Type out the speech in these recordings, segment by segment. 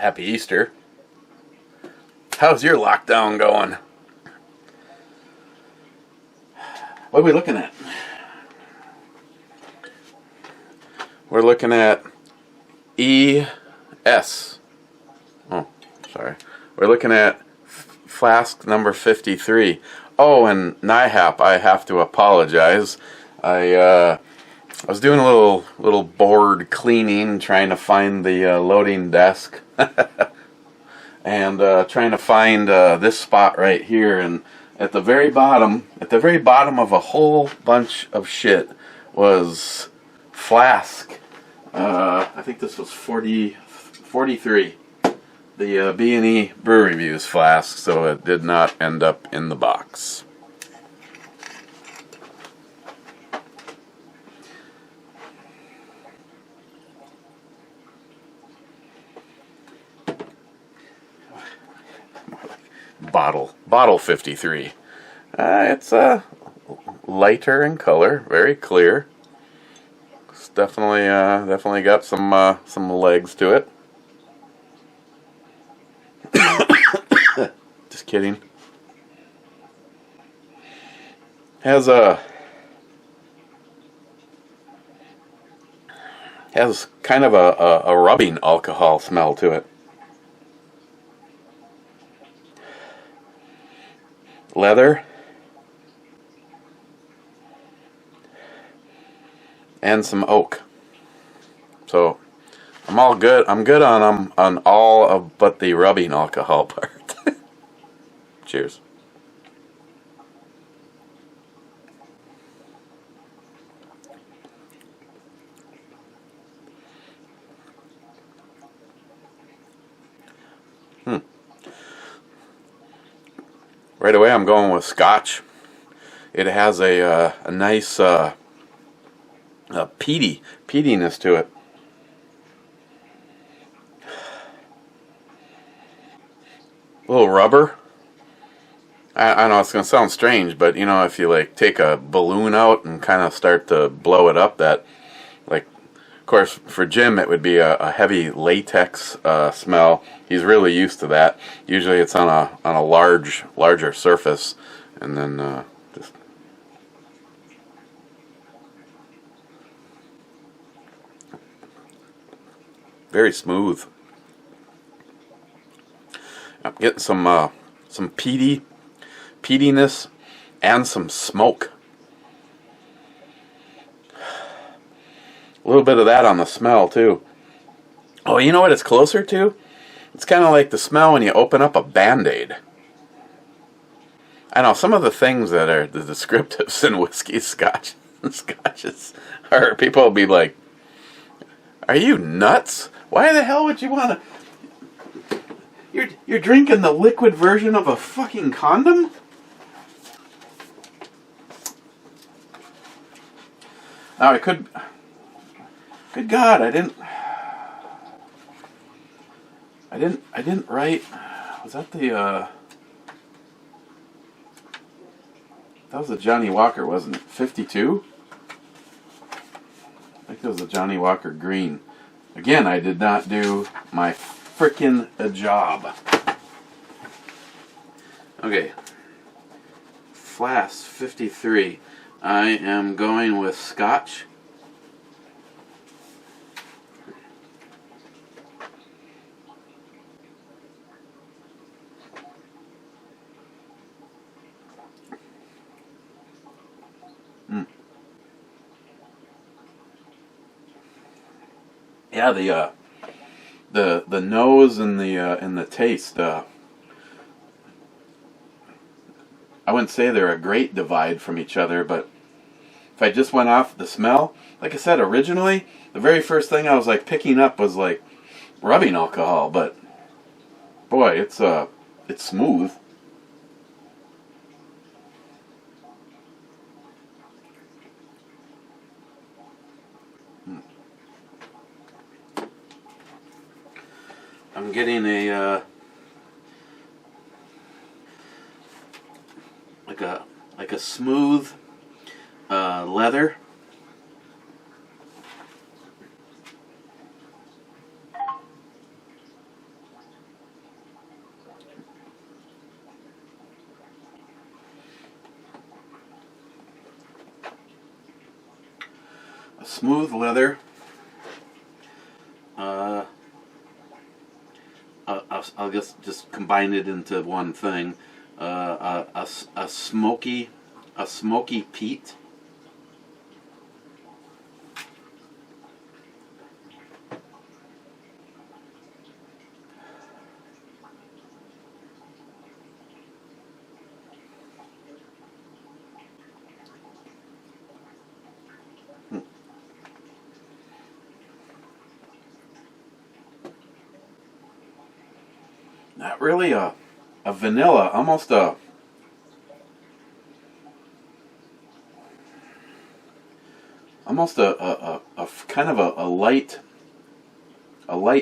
Happy Easter. How's your lockdown going? What are we looking at? We're looking at ES. Oh, sorry. We're looking at Flask number 53. Oh, and NIHAP, I have to apologize. I was doing a little board cleaning, trying to find the loading desk, and trying to find this spot right here. And at the very bottom of a whole bunch of shit was Flask. I think this was 43. The BandEBrewReviews flask, so it did not end up in the box. Bottle 53. It's lighter in color, very clear. It's definitely got some legs to it. Just kidding. Has kind of a rubbing alcohol smell to it. Leather and some oak. So I'm all good. I'm good on all of but the rubbing alcohol part. Cheers. Right away, I'm going with Scotch. It has a nice peatiness to it. A little rubber. I know it's going to sound strange, but you know, if you like take a balloon out and kind of start to blow it up, that, like, of course for Jim it would be a heavy latex smell. He's really used to that. Usually it's on a larger surface, and then just very smooth. I'm getting some peatiness and some smoke. A little bit of that on the smell too. Oh, you know what it's closer to? It's kind of like the smell when you open up a Band-Aid. I know some of the things that are the descriptives in whiskey, scotches, are, people will be like, "Are you nuts? Why the hell would you want to? You're drinking the liquid version of a fucking condom?" Now I could. Good God, I didn't write. Was that the? That was a Johnny Walker, wasn't it? 52. I think that was a Johnny Walker Green. Again, I did not do my frickin' job. Okay. Flask 53. I am going with Scotch. Yeah, the nose and the taste. I wouldn't say they're a great divide from each other, but if I just went off the smell, like I said originally, the very first thing I was like picking up was like rubbing alcohol, but boy, it's smooth. I'm getting a like a smooth leather. smooth leather. I'll just combine it into one thing. A smoky peat. Not really a vanilla, almost a kind of a light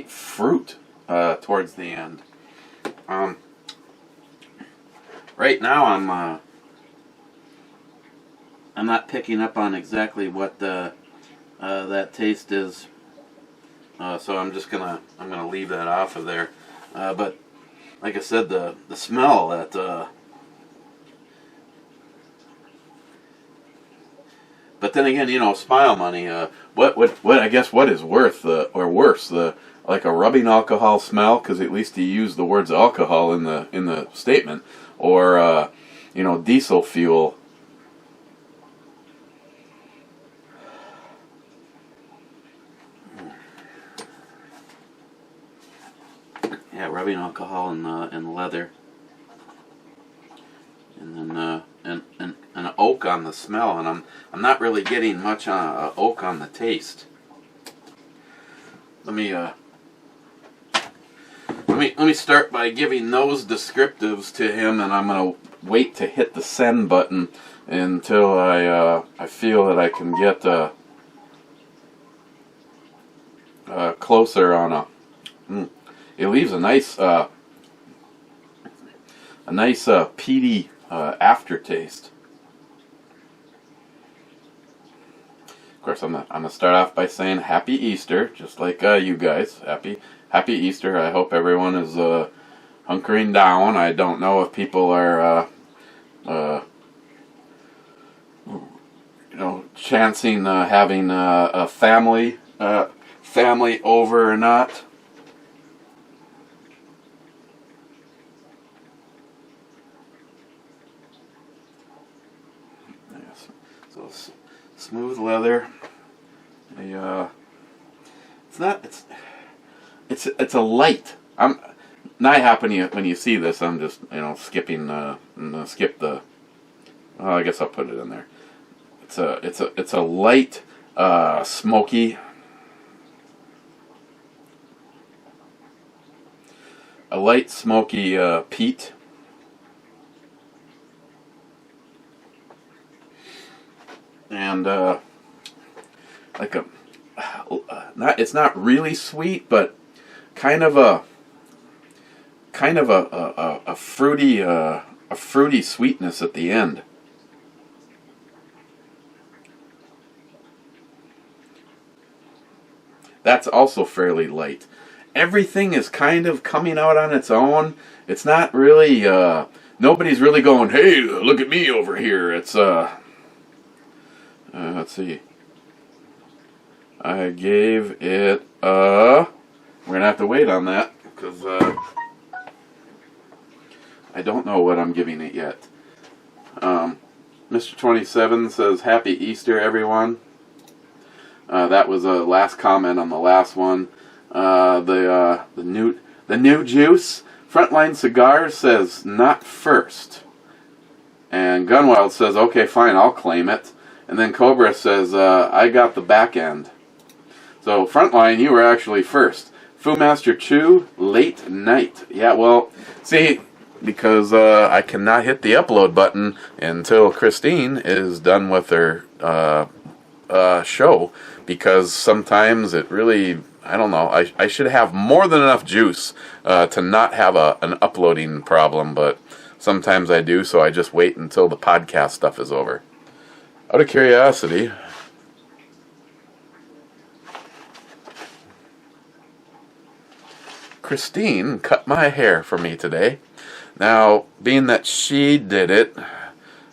fruit towards the end. Right now I'm not picking up on exactly what that taste is, so I'm gonna leave that off of there. But like I said, the smell that but then again, smile money. What I guess what is worse, like a rubbing alcohol smell, because at least he used the words alcohol in the statement, or diesel fuel. Yeah, rubbing alcohol and leather, and then an oak on the smell, and I'm not really getting much oak on the taste. Let me start by giving those descriptives to him, and I'm gonna wait to hit the send button until I feel that I can get closer on a. It leaves a nice peaty aftertaste. Of course, I'm gonna start off by saying Happy Easter, just like you guys. Happy Easter. I hope everyone is hunkering down. I don't know if people are chancing having a family over or not. So smooth leather. It's a light. I'm not happy when you see this. I'm just skipping. I'm gonna skip the. Well, I guess I'll put it in there. It's a light smoky. A light smoky peat. And like it's not really sweet, but kind of a fruity sweetness at the end. That's also fairly light. Everything is kind of coming out on its own. It's not really nobody's really going, "Hey, look at me over here." It's let's see. I gave it we're gonna have to wait on that because I don't know what I'm giving it yet. Mr. 27 says Happy Easter, everyone. That was a last comment on the last one. The new juice. Frontline Cigars says not first, and Gunwild says okay, fine, I'll claim it. And then Cobra says, I got the back end. So, Frontline, you were actually first. Fu Master Chew, late night. Yeah, well, see, because I cannot hit the upload button until Christine is done with her show. Because sometimes it really, I don't know, I should have more than enough juice to not have an uploading problem. But sometimes I do, so I just wait until the podcast stuff is over. Out of curiosity, Christine cut my hair for me today. Now, being that she did it,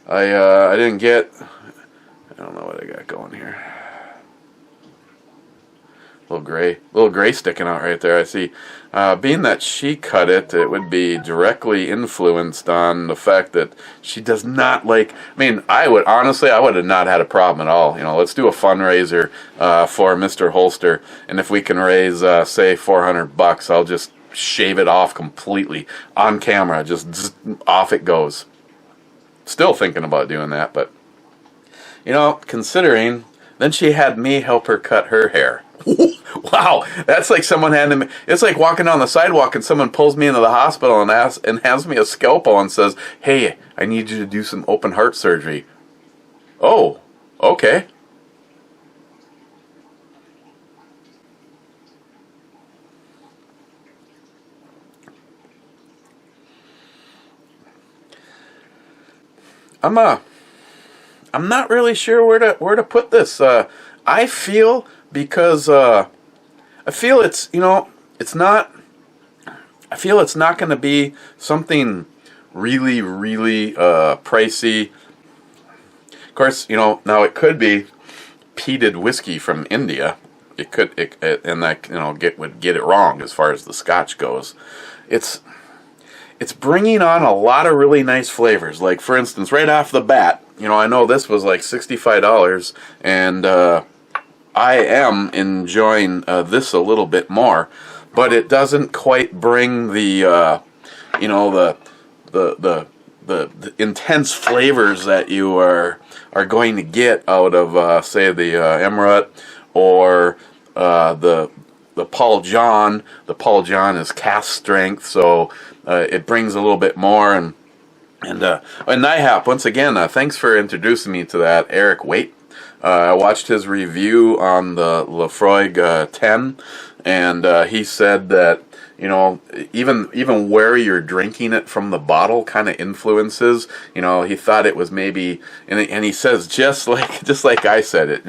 I didn't get. I don't know what I got going here. little gray sticking out right there. I see. Being that she cut it, it would be directly influenced on the fact that she does not like. I mean, I would have not had a problem at all. Let's do a fundraiser for Mr. Holster, and if we can raise, say, $400, I'll just shave it off completely on camera. Just off it goes. Still thinking about doing that, but considering. Then she had me help her cut her hair. Wow, that's like someone handing me. It's like walking down the sidewalk and someone pulls me into the hospital and hands me a scalpel and says, "Hey, I need you to do some open heart surgery." Oh, okay. I'm not really sure where to put this. I feel because I feel it's not. I feel it's not going to be something really pricey. Of course, now it could be peated whiskey from India. It could, and that would get it wrong as far as the Scotch goes. It's bringing on a lot of really nice flavors. Like, for instance, right off the bat, I know this was like $65, and I am enjoying this a little bit more, but it doesn't quite bring the intense flavors that you are going to get out of say the Emerald or the Paul John. The Paul John is cask strength, so it brings a little bit more. And NIHAP, once again, thanks for introducing me to that, Eric Waite. I watched his review on the Laphroaig 10, and he said that even where you're drinking it from the bottle kind of influences. He thought it was maybe, and he says just like I said it.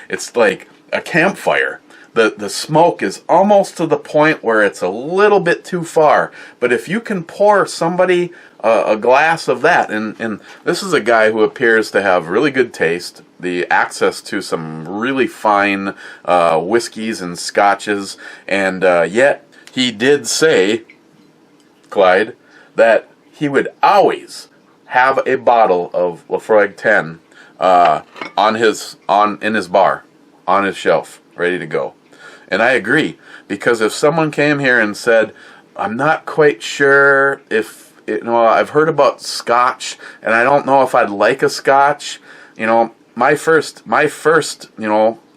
It's like a campfire. The smoke is almost to the point where it's a little bit too far. But if you can pour somebody a glass of that, and this is a guy who appears to have really good taste, the access to some really fine whiskeys and scotches, and yet he did say, Clyde, that he would always have a bottle of Laphroaig 10 in his bar, on his shelf, ready to go. And I agree, because if someone came here and said, "I'm not quite sure if I've heard about Scotch, and I don't know if I'd like a Scotch," my first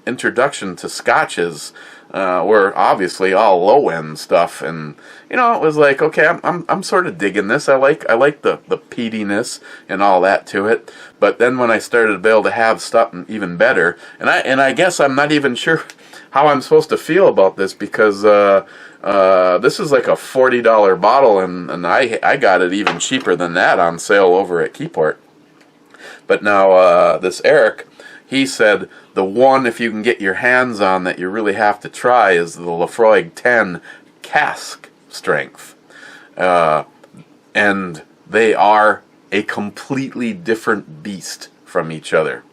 introduction to Scotches were obviously all low end stuff, and it was like, okay, I'm sort of digging this. I like the peatiness and all that to it. But then when I started to be able to have stuff even better, and I guess I'm not even sure how I'm supposed to feel about this, because this is like a $40 bottle, and I got it even cheaper than that on sale over at Keyport. But now this Eric, he said the one, if you can get your hands on, that you really have to try is the Laphroaig 10 cask strength, and they are a completely different beast from each other.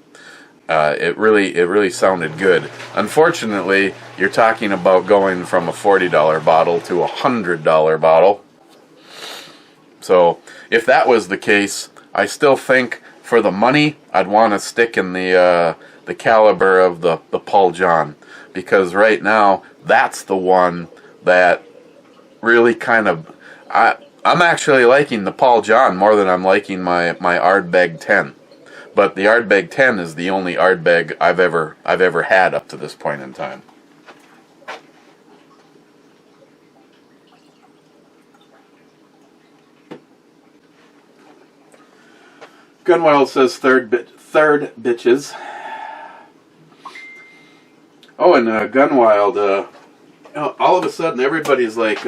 It really sounded good. Unfortunately, you're talking about going from a $40 bottle to a $100 bottle. So if that was the case, I still think for the money, I'd want to stick in the caliber of the Paul John, because right now that's the one that really kind of I'm actually liking the Paul John more than I'm liking my Ardbeg 10. But the Ardbeg 10 is the only Ardbeg I've ever had up to this point in time. Gunwild says third bitches. Oh, and Gunwild, all of a sudden everybody's like,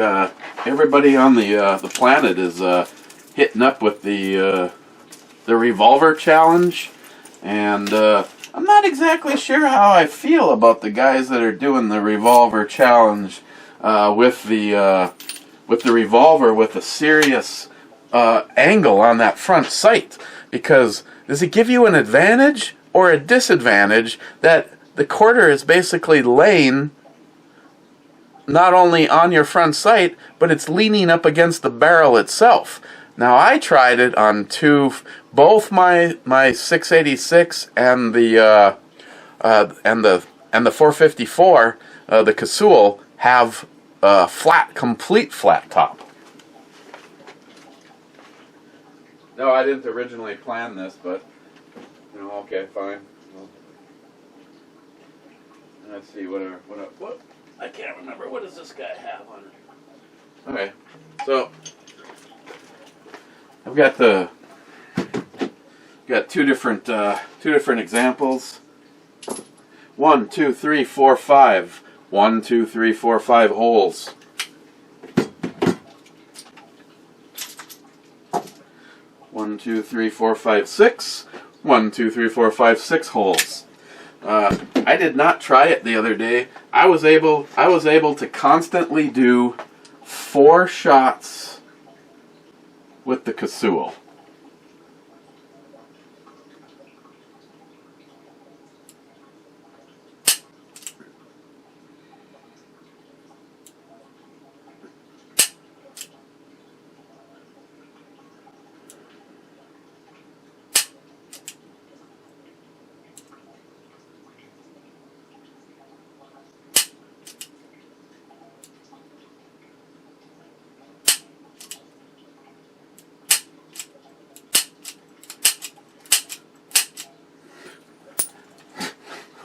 everybody on the planet is hitting up with the Revolver Challenge, and I'm not exactly sure how I feel about the guys that are doing the Revolver Challenge with the revolver with a serious angle on that front sight, because does it give you an advantage or a disadvantage that the quarter is basically laying not only on your front sight, but it's leaning up against the barrel itself. Now I tried it on both my 686 and the 454, the Casull have complete flat top. No, I didn't originally plan this, but okay, fine. Well, let's see what I can't remember. What does this guy have on it? Okay, so I've got two different examples. 1, 2, 3, 4, 5. 1, 2, 3, 4, 5 holes. 1, 2, 3, 4, 5, 6. 1, 2, 3, 4, 5, 6 holes. I did not try it the other day. I was able to constantly do 4 shots with the Casull.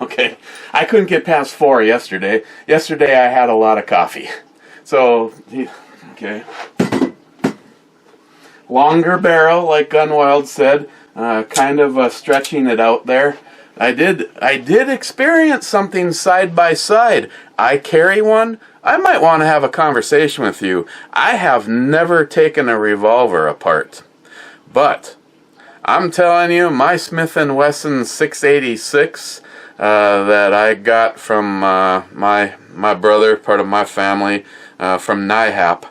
Okay, I couldn't get past 4 yesterday. Yesterday I had a lot of coffee. So, okay. Longer barrel, like Gunwild said, kind of stretching it out there. I did experience something side by side. I carry one. I might want to have a conversation with you. I have never taken a revolver apart. But I'm telling you, my Smith & Wesson 686 that I got from my brother, part of my family, from NIHAP,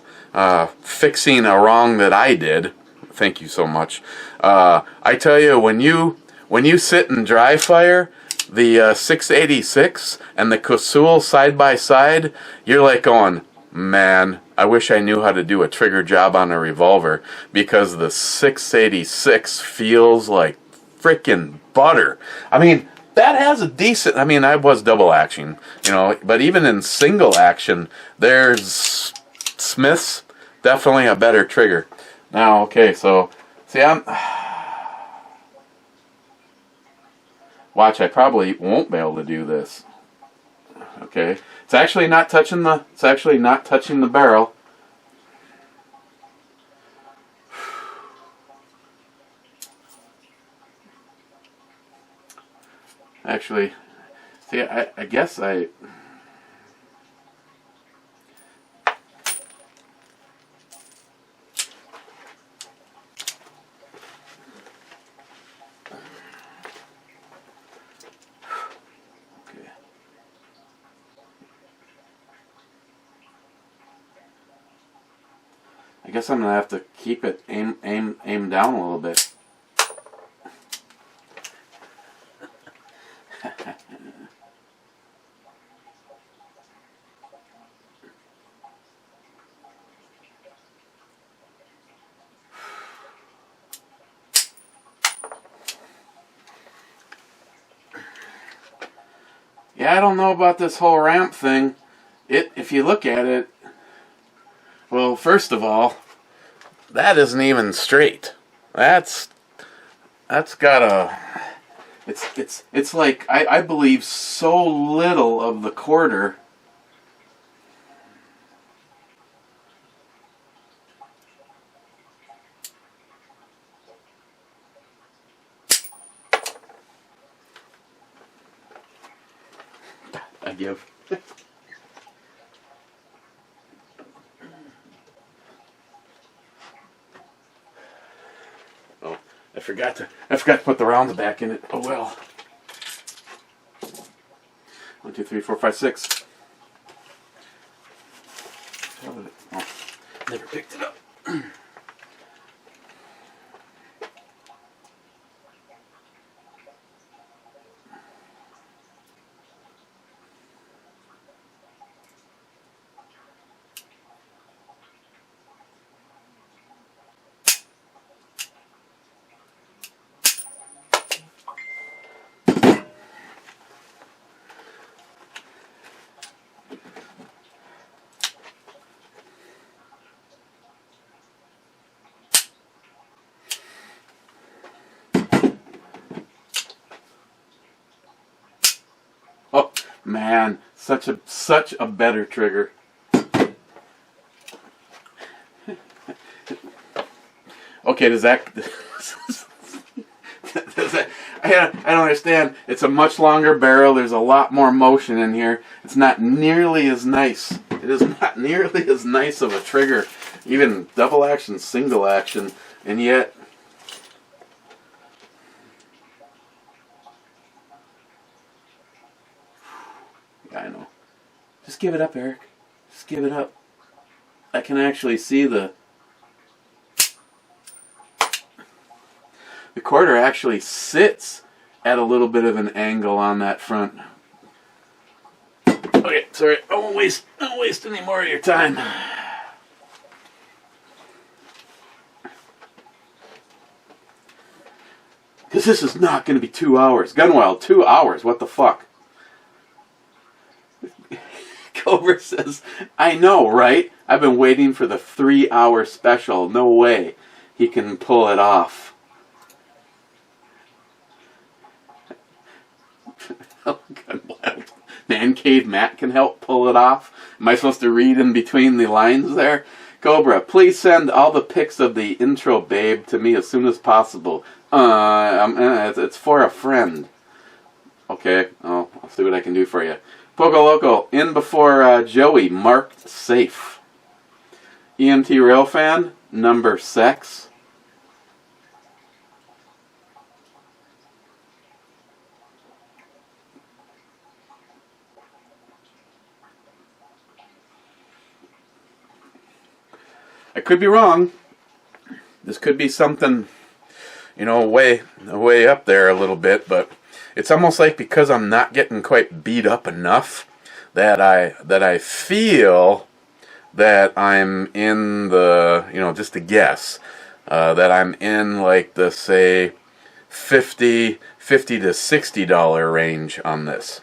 fixing a wrong that I did. Thank you so much. I tell you, when you sit and dry fire the 686 and the Casull side by side, you're like going, man, I wish I knew how to do a trigger job on a revolver, because the 686 feels like freaking butter. I mean, that has a decent, I was double action, but even in single action, there's Smith's definitely a better trigger. Now, okay, so, see, watch, I probably won't be able to do this. Okay, it's actually not touching the barrel. Actually, see, I guess I... Okay. I guess I'm gonna have to keep it aim down a little bit. Yeah, I don't know about this whole ramp thing. If you look at it, well, first of all, that isn't even straight. That's got a... It's like, I believe, so little of the quarter. I give. Oh, I forgot to put the rounds back in it. Oh well. 1, 2, 3, 4, 5, 6. Oh, never picked it up. Man, such a better trigger. Okay, does that I don't understand. It's a much longer barrel. There's a lot more motion in here. It's not nearly as nice. It is not nearly as nice of a trigger, even double action, single action, and yet yeah, I know. Just give it up, Eric. Just give it up. I can actually see the quarter actually sits at a little bit of an angle on that front. Okay, sorry, I won't waste any more of your time. Because this is not going to be 2 hours. Gunwild, 2 hours, what the fuck? Cobra says, I know, right? I've been waiting for the 3-hour special. No way he can pull it off. Oh, Gunwild. Man Cave Matt can help pull it off. Am I supposed to read in between the lines there? Cobra, please send all the pics of the intro babe to me as soon as possible. It's for a friend. Okay, I'll see what I can do for you. Poco Loco, in before Joey, marked safe. EMT Railfan, number 6. I could be wrong. This could be something, you know, way up there a little bit, but it's almost like because I'm not getting quite beat up enough that I feel that I'm in the, you know, just a guess, that I'm in like the, say, $50 to $60 range on this.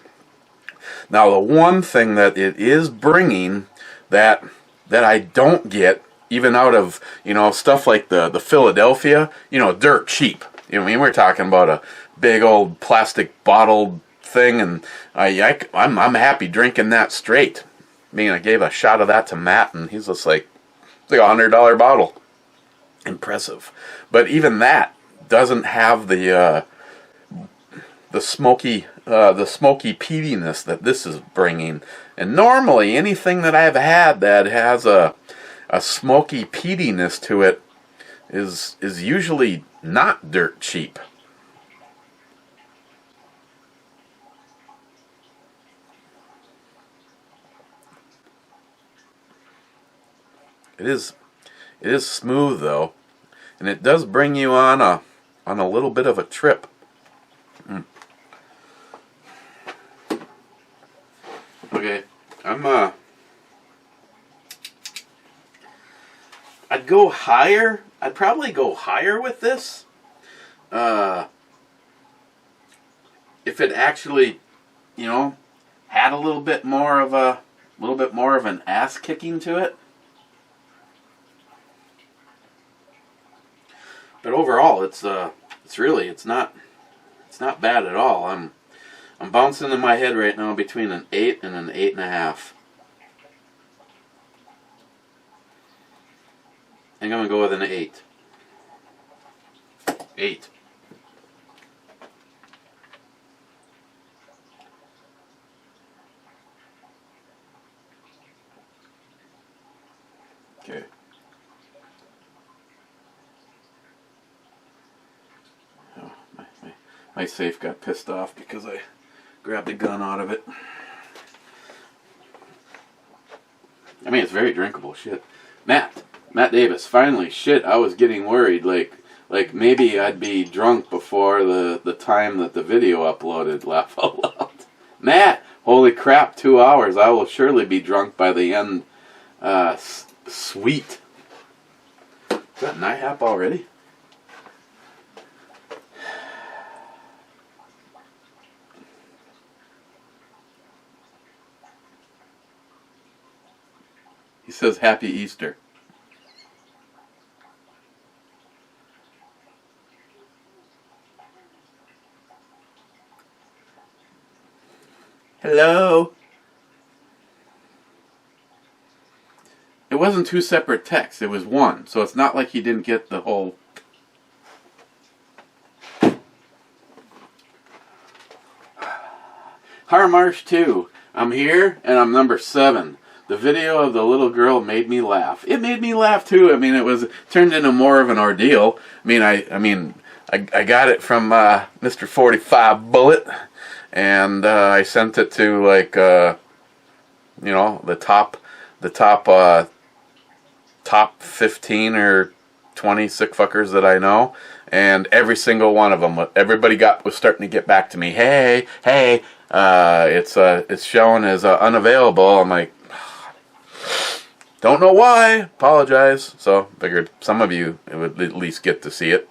Now, the one thing that it is bringing that I don't get, even out of, you know, stuff like the Philadelphia, you know, dirt cheap. You know, I mean, we're talking about a big old plastic bottled thing, and I'm happy drinking that straight. I mean, I gave a shot of that to Matt, and he's just like, it's like $100 bottle. Impressive. But even that doesn't have the smoky peatiness that this is bringing. And normally, anything that I've had that has a smoky peatiness to it is usually not dirt cheap. It is smooth though, and it does bring you on a little bit of a trip. Okay, I'd go higher. I'd probably go higher with this. If it actually, you know, had a little bit more of an ass kicking to it. But overall, it's not bad at all. I'm bouncing in my head right now between an 8 and an 8.5. I think I'm gonna go with an 8. 8. Okay. Oh, my safe got pissed off because I grabbed the gun out of it. I mean, it's very drinkable. Shit. Matt Davis, finally, shit, I was getting worried, like maybe I'd be drunk before the time that the video uploaded. Laugh out loud. Matt, holy crap, 2 hours, I will surely be drunk by the end. Sweet. Is that NIHAP already? He says Happy Easter. Hello? It wasn't 2 separate texts, it was one. So it's not like he didn't get the whole... Harmarsh 2. I'm here, and I'm number 7. The video of the little girl made me laugh. It made me laugh too. I mean, it turned into more of an ordeal. I got it from Mr. 45 Bullet, and I sent it to like the top 15 or 20 sick fuckers that I know, and every single one of them, everybody was starting to get back to me. Hey, it's shown as unavailable. I'm like, don't know why. Apologize. So figured some of you would at least get to see it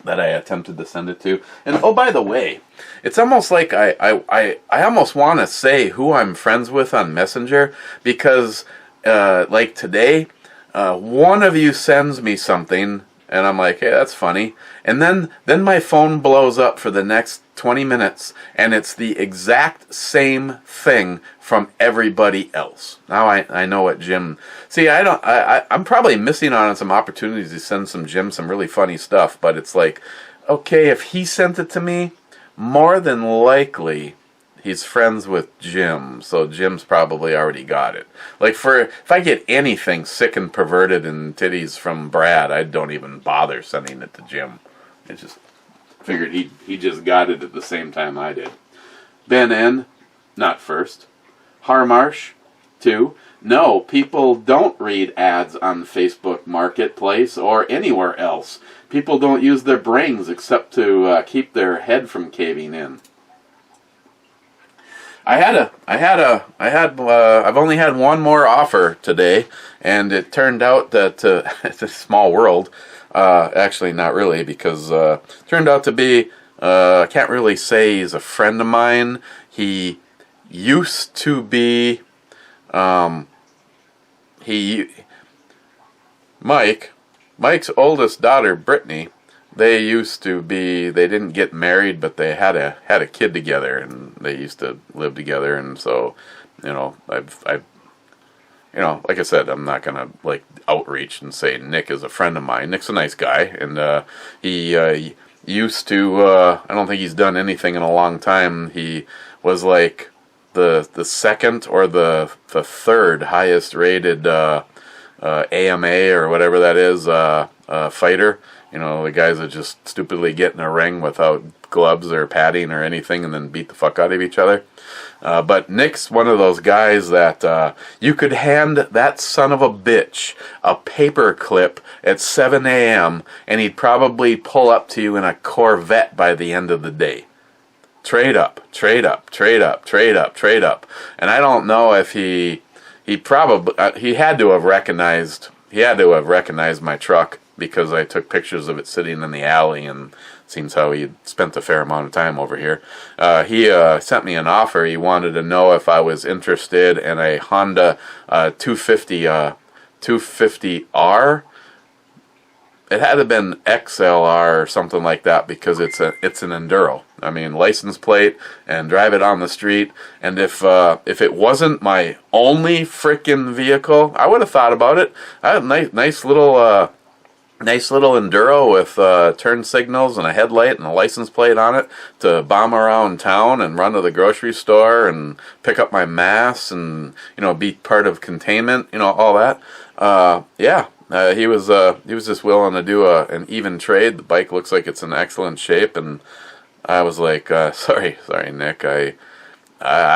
that I attempted to send it to. And oh, by the way, it's almost like I almost want to say who I'm friends with on Messenger, because like today, one of you sends me something and I'm like, hey, that's funny. And then my phone blows up for the next 20 minutes, and it's the exact same thing from everybody else. Now I know what Jim... See, I'm probably missing out on some opportunities to send Jim some really funny stuff, but it's like, okay, if he sent it to me, more than likely he's friends with Jim, so Jim's probably already got it. Like, if I get anything sick and perverted and titties from Brad, I don't even bother sending it to Jim. I just figured he just got it at the same time I did. Ben N, not first. Harmarsh, 2. No, people don't read ads on Facebook Marketplace or anywhere else. People don't use their brains except to keep their head from caving in. I've only had one more offer today, and it turned out that it's a small world. Actually, not really, because turned out to be, I can't really say he's a friend of mine. He used to be, Mike's oldest daughter, Brittany. They didn't get married, but they had a kid together, and they used to live together. And so, like I said, I'm not gonna like outreach and say Nick is a friend of mine. Nick's a nice guy, and he used to. I don't think he's done anything in a long time. He was like the second or the third highest rated AMA or whatever that is fighter. The guys that just stupidly get in a ring without gloves or padding or anything and then beat the fuck out of each other. But Nick's one of those guys that you could hand that son of a bitch a paper clip at 7 a.m. and he'd probably pull up to you in a Corvette by the end of the day. Trade up, trade up, trade up, trade up, trade up. And I don't know if he probably, he had to have recognized my truck, because I took pictures of it sitting in the alley, and seems how he spent a fair amount of time over here. He sent me an offer. He wanted to know if I was interested in a Honda 250R. It had to have been XLR or something like that, because it's an enduro. I mean, license plate and drive it on the street. And if it wasn't my only frickin' vehicle, I would have thought about it. I had a nice little enduro with turn signals and a headlight and a license plate on it to bomb around town and run to the grocery store and pick up my mass and be part of containment, all that. He was just willing to do an even trade. The bike looks like it's in excellent shape, and I was like, sorry Nick, I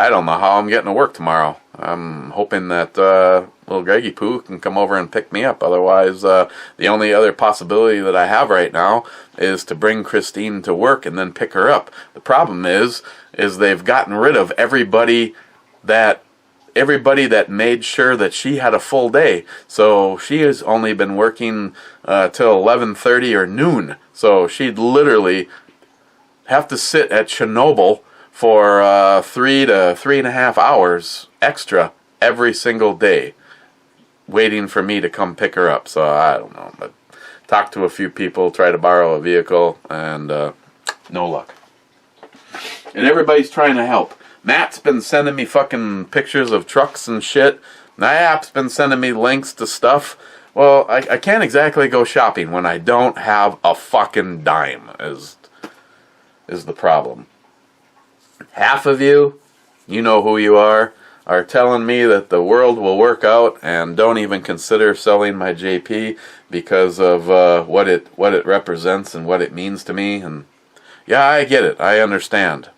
don't know how I'm getting to work tomorrow. I'm hoping that little Greggy Poo can come over and pick me up. Otherwise, the only other possibility that I have right now is to bring Christine to work and then pick her up. The problem is they've gotten rid of everybody that made sure that she had a full day. So she has only been working till 11:30 or noon. So she'd literally have to sit at Chernobyl for 3 to 3.5 hours extra every single day, waiting for me to come pick her up. So I don't know, but talked to a few people, try to borrow a vehicle, and no luck. And everybody's trying to help. Matt's been sending me fucking pictures of trucks and shit. NIAP's been sending me links to stuff. Well, I can't exactly go shopping when I don't have a fucking dime, is the problem. Half of you, you know who you are telling me that the world will work out and don't even consider selling my JP because of what it represents and what it means to me. And yeah, I get it. I understand.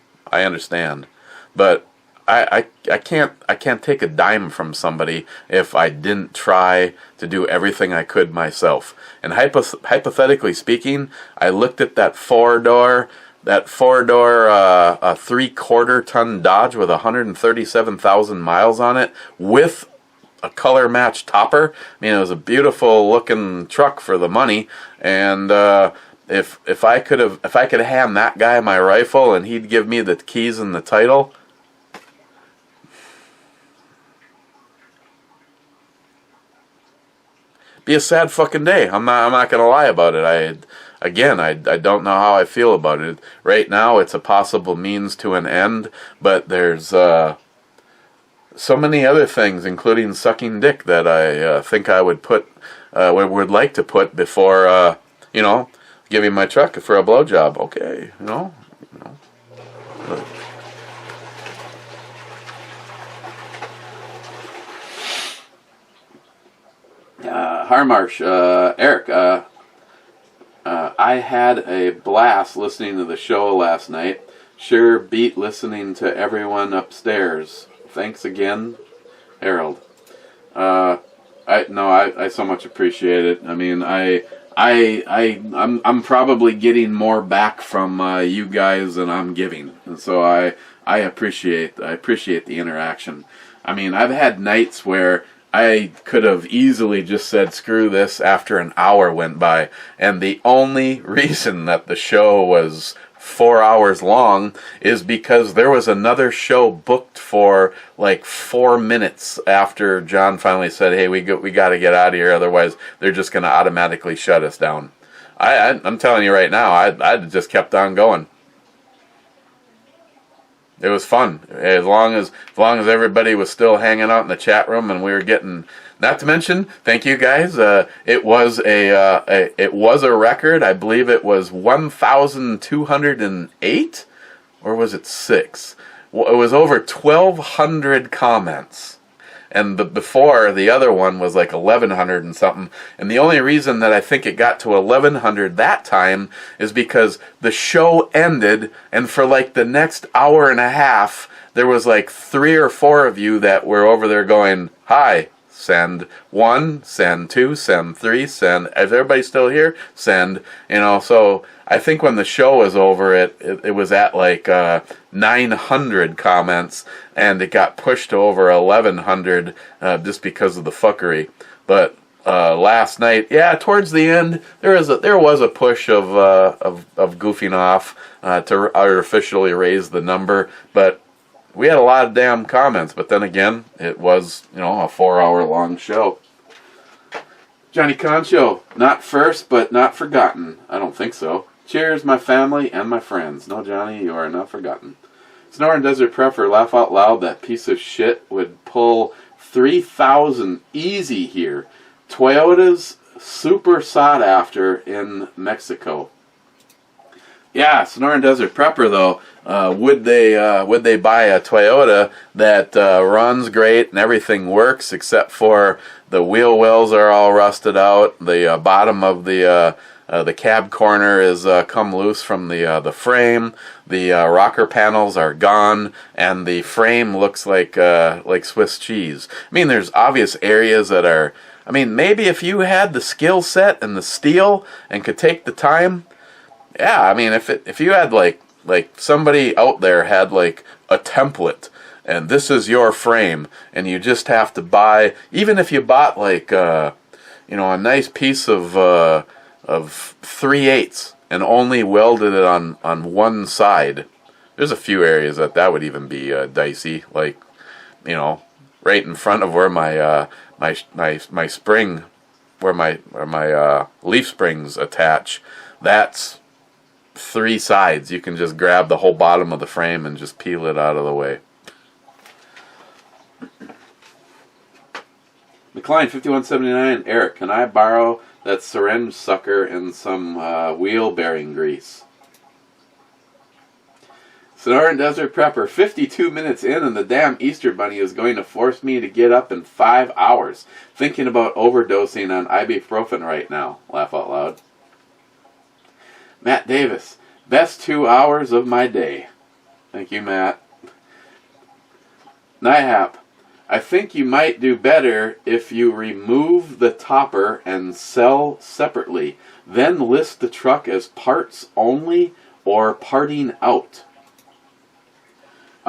But I can't take a dime from somebody if I didn't try to do everything I could myself. And hypothetically speaking, I looked at that four-door, a 3/4 ton Dodge with 137,000 miles on it with a color matched topper. I mean, it was a beautiful looking truck for the money. And if I could hand that guy my rifle and he'd give me the keys and the title, be a sad fucking day. I'm not gonna lie about it. I don't know how I feel about it. Right now, it's a possible means to an end, but there's so many other things, including sucking dick, that I think I would like to put before, giving my truck for a blowjob. Okay, Harmarsh, Eric, I had a blast listening to the show last night. Sure beat listening to everyone upstairs. Thanks again, Harold. I so much appreciate it. I mean, I'm probably getting more back from you guys than I'm giving, and so I appreciate the interaction. I mean, I've had nights where I could have easily just said screw this after an hour went by, and the only reason that the show was 4 hours long is because there was another show booked for like 4 minutes after John finally said, hey, we got to get out of here, otherwise they're just going to automatically shut us down. I'm telling you right now, I'd just kept on going. It was fun, as long as everybody was still hanging out in the chat room, and we were getting. Not to mention, thank you guys. It was a record. I believe it was 1,208, or was it 6? Well, it was over 1,200 comments. And before, the other one was like 1,100 and something. And the only reason that I think it got to 1,100 that time is because the show ended, and for like the next hour and a half, there was like 3 or 4 of you that were over there going, hi, send 1, send 2, send 3, send, is everybody still here? Send, so I think when the show was over, it was at like 900 comments, and it got pushed to over 1,100 just because of the fuckery. But last night, yeah, towards the end, there was a push of goofing off to artificially raise the number, but we had a lot of damn comments. But then again, it was a 4-hour long show. Johnny Concho, not first, but not forgotten. I don't think so. Cheers, my family and my friends. No, Johnny, you are not forgotten. Snoring Desert Prepper, laugh out loud. That piece of shit would pull 3,000 easy here. Toyota's super sought after in Mexico. Yeah, Sonoran Desert Prepper though. Would they buy a Toyota that runs great and everything works except for the wheel wells are all rusted out, the bottom of the cab corner is come loose from the frame, the rocker panels are gone, and the frame looks like Swiss cheese. I mean, there's obvious areas that are. I mean, maybe if you had the skill set and the steel and could take the time. Yeah, I mean, if you had like somebody out there had like a template, and this is your frame, and you just have to buy, even if you bought like a nice piece of 3/8 and only welded it on one side. There's a few areas that would even be dicey, like right in front of where my spring, where my leaf springs attach. That's 3 sides. You can just grab the whole bottom of the frame and just peel it out of the way. McClean 5179, Eric, can I borrow that syringe sucker and some wheel bearing grease? Sonoran Desert Prepper, 52 minutes in and the damn Easter Bunny is going to force me to get up in 5 hours. Thinking about overdosing on ibuprofen right now. Laugh out loud. Matt Davis, best 2 hours of my day. Thank you, Matt. Nihap, I think you might do better if you remove the topper and sell separately. Then list the truck as parts only or parting out.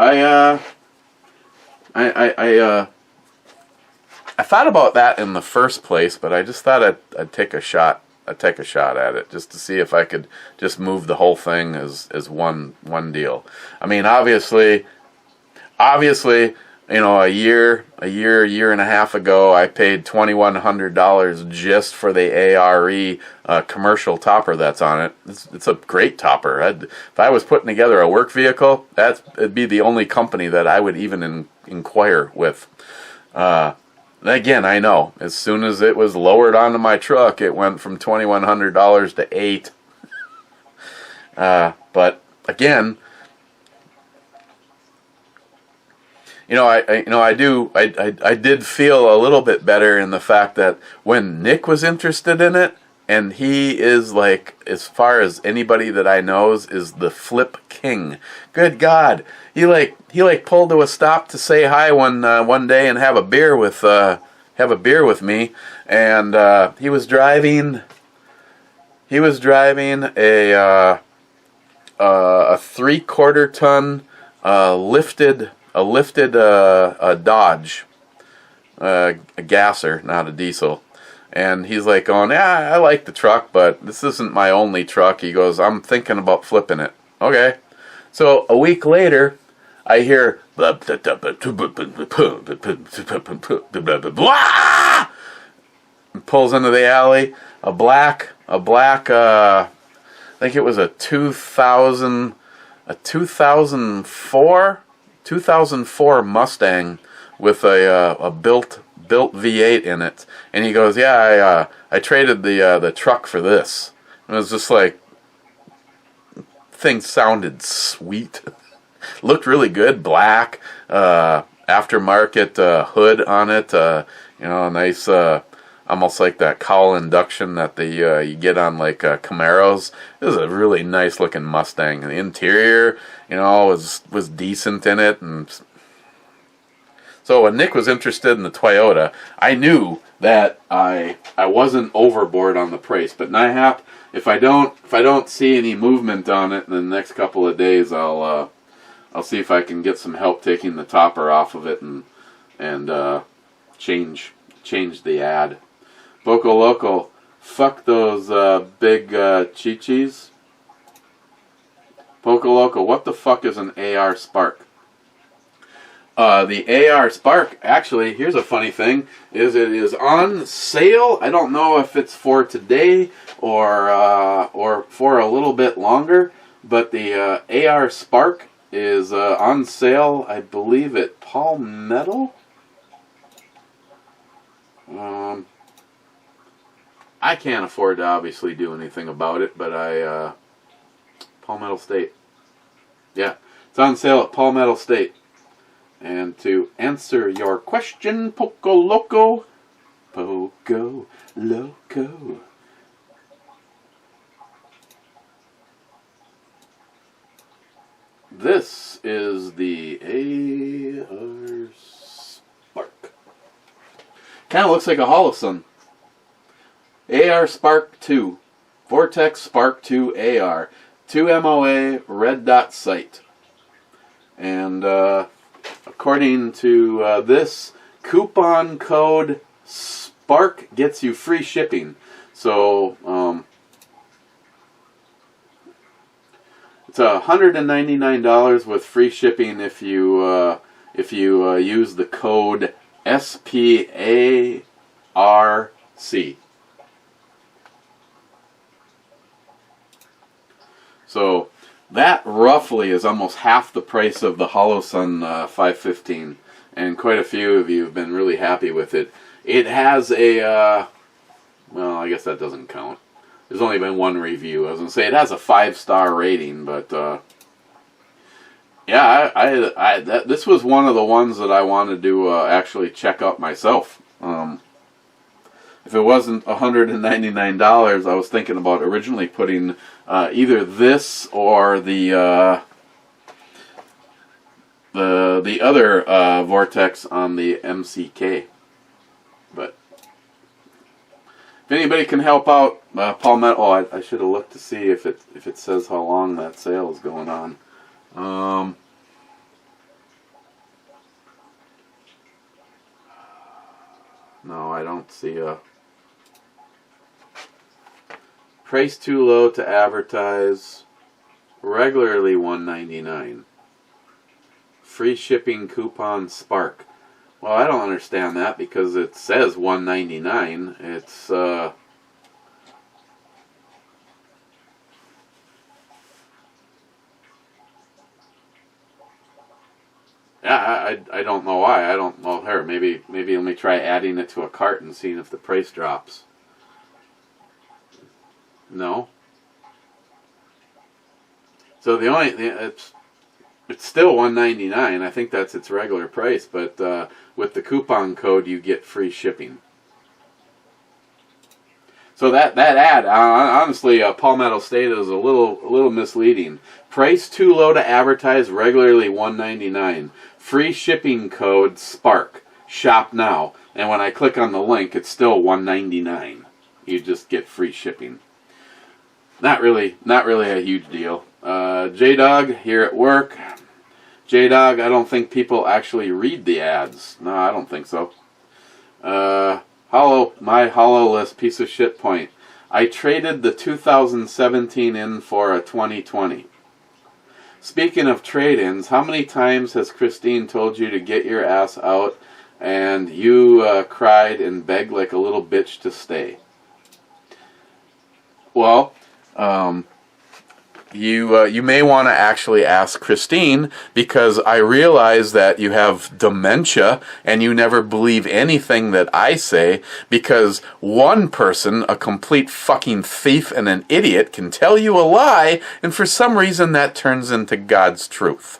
I thought about that in the first place, but I just thought I'd take a shot. I'd take a shot at it just to see if I could just move the whole thing as one deal. I mean, obviously, you know, a year and a half ago, I paid $2,100 just for the ARE commercial topper that's on it. It's a great topper. If I was putting together a work vehicle, it'd be the only company that I would even inquire with. Again, I know, as soon as it was lowered onto my truck, it went from $2,100 to $8,000. But again, I did feel a little bit better in the fact that when Nick was interested in it, and he is like, as far as anybody that I knows, is the flip king. Good God, he pulled to a stop to say hi one day and have a beer with me, and he was driving a 3/4 ton lifted Dodge, a gasser, not a diesel. And he's like going, yeah, I like the truck, but this isn't my only truck. He goes, I'm thinking about flipping it. Okay. So a week later, I hear, pulls into the alley, a black, I think it was a 2004 Mustang with a built V8 in it, and he goes, yeah, I traded the truck for this. And it was just like, thing sounded sweet, looked really good, black, aftermarket hood on it, nice, almost like that cowl induction that you get on like Camaros. It was a really nice looking Mustang. The interior, was decent in it, and so when Nick was interested in the Toyota, I knew that I wasn't overboard on the price. But Nihap, if I don't see any movement on it in the next couple of days, I'll see if I can get some help taking the topper off of it and change the ad. Boco Loco, fuck those big Chi-Chis. Boco Loco, what the fuck is an AR Spark? The AR Spark, actually, here's a funny thing, is it is on sale. I don't know if it's for today or for a little bit longer, but the AR Spark is on sale, I believe, at Palmetto. I can't afford to obviously do anything about it, but Palmetto State. Yeah, it's on sale at Palmetto State. And to answer your question, Poco Loco, this is the AR Spark. Kind of looks like a Holosun. AR Spark 2. Vortex Spark 2 AR. 2 MOA red dot sight. And according to this, coupon code SPARK gets you free shipping. So it's $199 with free shipping if you use the code SPARC. So that roughly is almost half the price of the Hollow Sun 515, and quite a few of you have been really happy with it. It has a, well, I guess that doesn't count. There's only been one review. I was going to say it has a 5-star rating, but yeah, this was one of the ones that I wanted to actually check out myself. If it wasn't $199, I was thinking about originally putting either this or the other Vortex on the MCK. But if anybody can help out, Palmetto. Oh, I should have looked to see if it says how long that sale is going on. No, I don't see a price too low to advertise. Regularly $1.99. Free shipping coupon Spark. Well, I don't understand that because it says $1.99. It's yeah, I don't know why. I don't know her. Maybe let me try adding it to a cart and seeing if the price drops. No. So the only it's still $1.99. I think that's its regular price, but with the coupon code you get free shipping. So that ad, honestly, Palmetto State is a little misleading. Price too low to advertise. Regularly $1.99. Free shipping code Spark. Shop now. And when I click on the link, it's still $1.99. You just get free shipping. Not really a huge deal. J-Dog here at work. J-Dog, I don't think people actually read the ads. No, I don't think so. My hollow-less piece of shit point. I traded the 2017 in for a 2020. Speaking of trade-ins, how many times has Christine told you to get your ass out and you cried and begged like a little bitch to stay? Well, you may want to actually ask Christine, because I realize that you have dementia and you never believe anything that I say, because one person, a complete fucking thief and an idiot, can tell you a lie, and for some reason that turns into God's truth.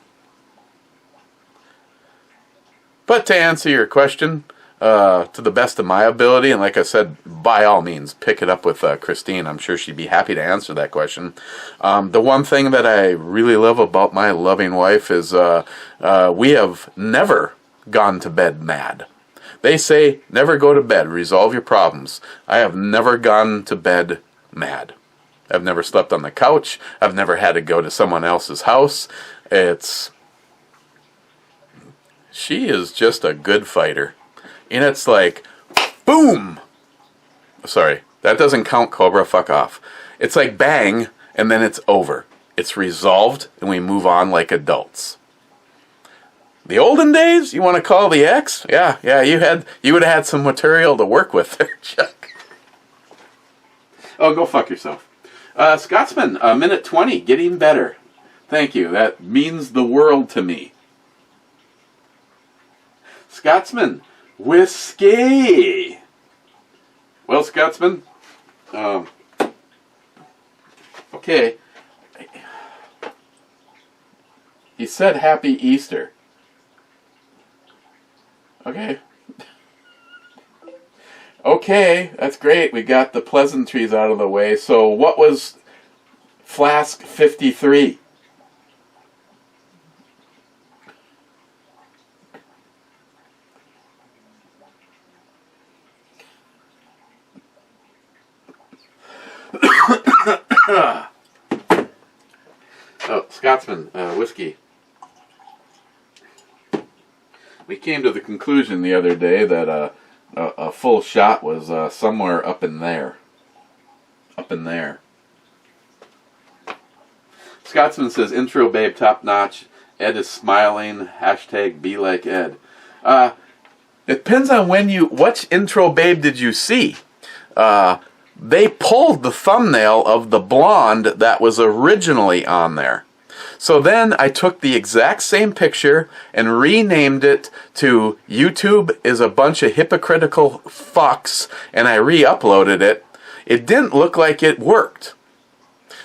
But to answer your question, to the best of my ability, and like I said, by all means, pick it up with Christine. I'm sure she'd be happy to answer that question. The one thing that I really love about my loving wife is we have never gone to bed mad. They say, never go to bed, resolve your problems. I have never gone to bed mad. I've never slept on the couch. I've never had to go to someone else's house. She is just a good fighter. And it's like, boom! Sorry, that doesn't count, Cobra, fuck off. It's like bang, and then it's over. It's resolved, and we move on like adults. The olden days, you want to call the ex? Yeah, you would have had some material to work with there, Chuck. Oh, go fuck yourself. Scotsman, minute 20, getting better. Thank you, that means the world to me. Scotsman, whiskey. Well, Scotsman, okay. He said Happy Easter. Okay. Okay, that's great. We got the pleasantries out of the way. So what was Flask 53? Oh, Scotsman, whiskey. We came to the conclusion the other day that a full shot was somewhere up in there. Up in there. Scotsman says, intro babe, top notch. Ed is smiling. Hashtag be like Ed. It depends on which intro babe did you see. they pulled the thumbnail of the blonde that was originally on there. So then I took the exact same picture and renamed it to YouTube is a bunch of hypocritical fucks, and I re-uploaded it. It didn't look like it worked.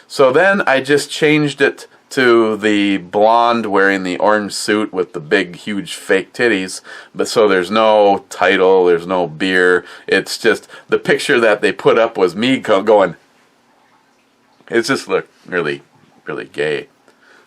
So then I just changed it to the blonde wearing the orange suit with the big, huge fake titties. But so there's no title, there's no beer. It's just the picture that they put up was me going. It just looked really, really gay.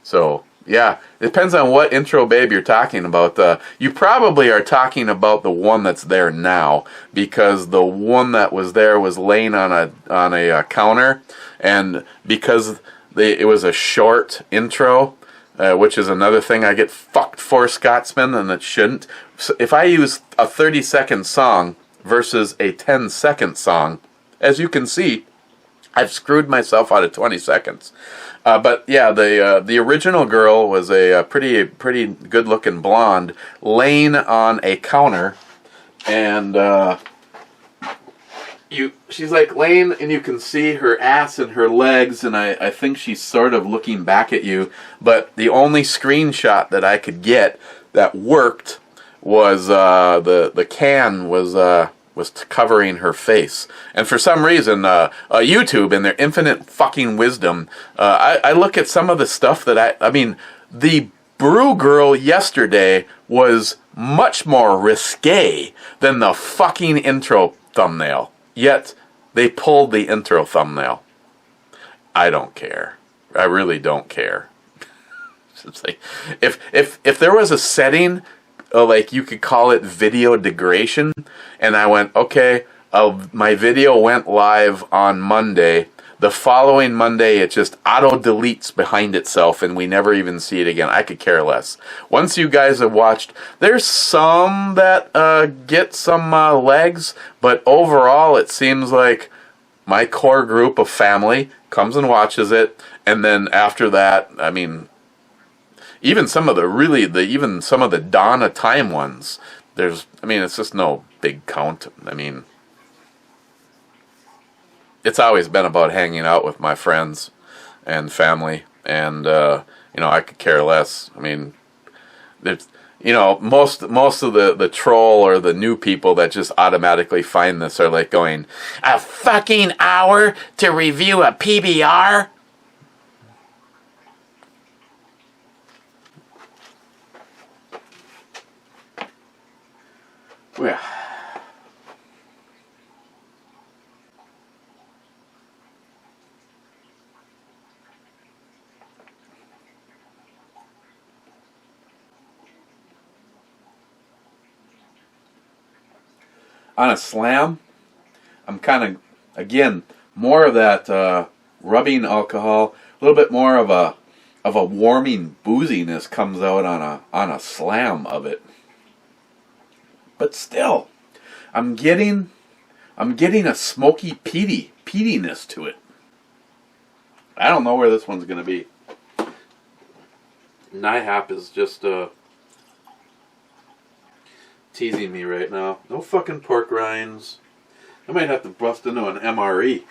So yeah, it depends on what intro babe you're talking about. You probably are talking about the one that's there now, because the one that was there was laying on a counter, and because it was a short intro, which is another thing I get fucked for, Scotsman, and it shouldn't. So if I use a 30-second song versus a 10-second song, as you can see, I've screwed myself out of 20 seconds. But yeah, the original girl was a pretty good-looking blonde laying on a counter, and she's like laying, and you can see her ass and her legs, and I think she's sort of looking back at you. But the only screenshot that I could get that worked was the can was covering her face. And for some reason, YouTube, in their infinite fucking wisdom, I look at some of the stuff that I mean, the Brew Girl yesterday was much more risque than the fucking intro thumbnail. Yet, they pulled the intro thumbnail. I don't care. I really don't care. It's like, if there was a setting, like you could call it video degradation, and I went, okay, my video went live on Monday. The following Monday, it just auto-deletes behind itself, and we never even see it again. I could care less. Once you guys have watched, there's some that get some legs, but overall, it seems like my core group of family comes and watches it, and then after that, I mean, even some of the Dawn of Time ones, it's just no big count. I mean, it's always been about hanging out with my friends and family, and I could care less. I mean, there's most of the troll or the new people that just automatically find this are like going, a fucking hour to review a PBR? Well, on a slam, I'm kind of, again, more of that rubbing alcohol, a little bit more of a warming booziness comes out on a slam of it. But still, I'm getting a smoky peatiness to it. I don't know where this one's gonna be. NIHAP is just teasing me right now. No fucking pork rinds. I might have to bust into an MRE.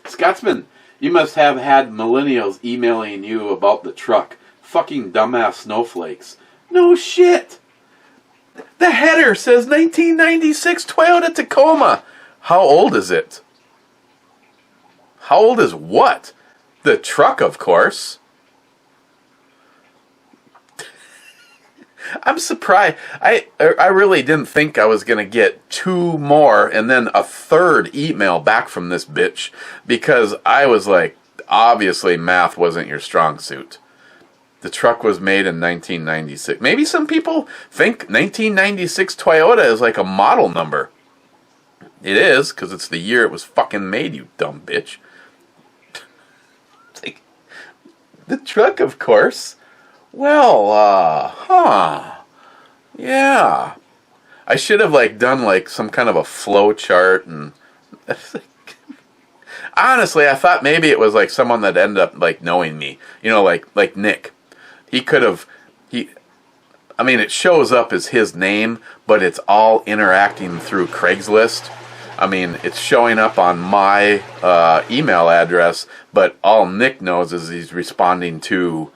Scotsman, you must have had millennials emailing you about the truck. Fucking dumbass snowflakes. No shit! The header says 1996 Toyota Tacoma. How old is it? How old is what? The truck, of course. I'm surprised. I really didn't think I was going to get two more and then a third email back from this bitch, because I was like, obviously math wasn't your strong suit. The truck was made in 1996. Maybe some people think 1996 Toyota is like a model number. It is, because it's the year it was fucking made, you dumb bitch. It's like, the truck, of course. Well, yeah. I should have done some kind of a flow chart, and honestly, I thought maybe it was someone that ended up knowing me. Like Nick. He could have, it shows up as his name, but it's all interacting through Craigslist. I mean, it's showing up on my email address, but all Nick knows is he's responding to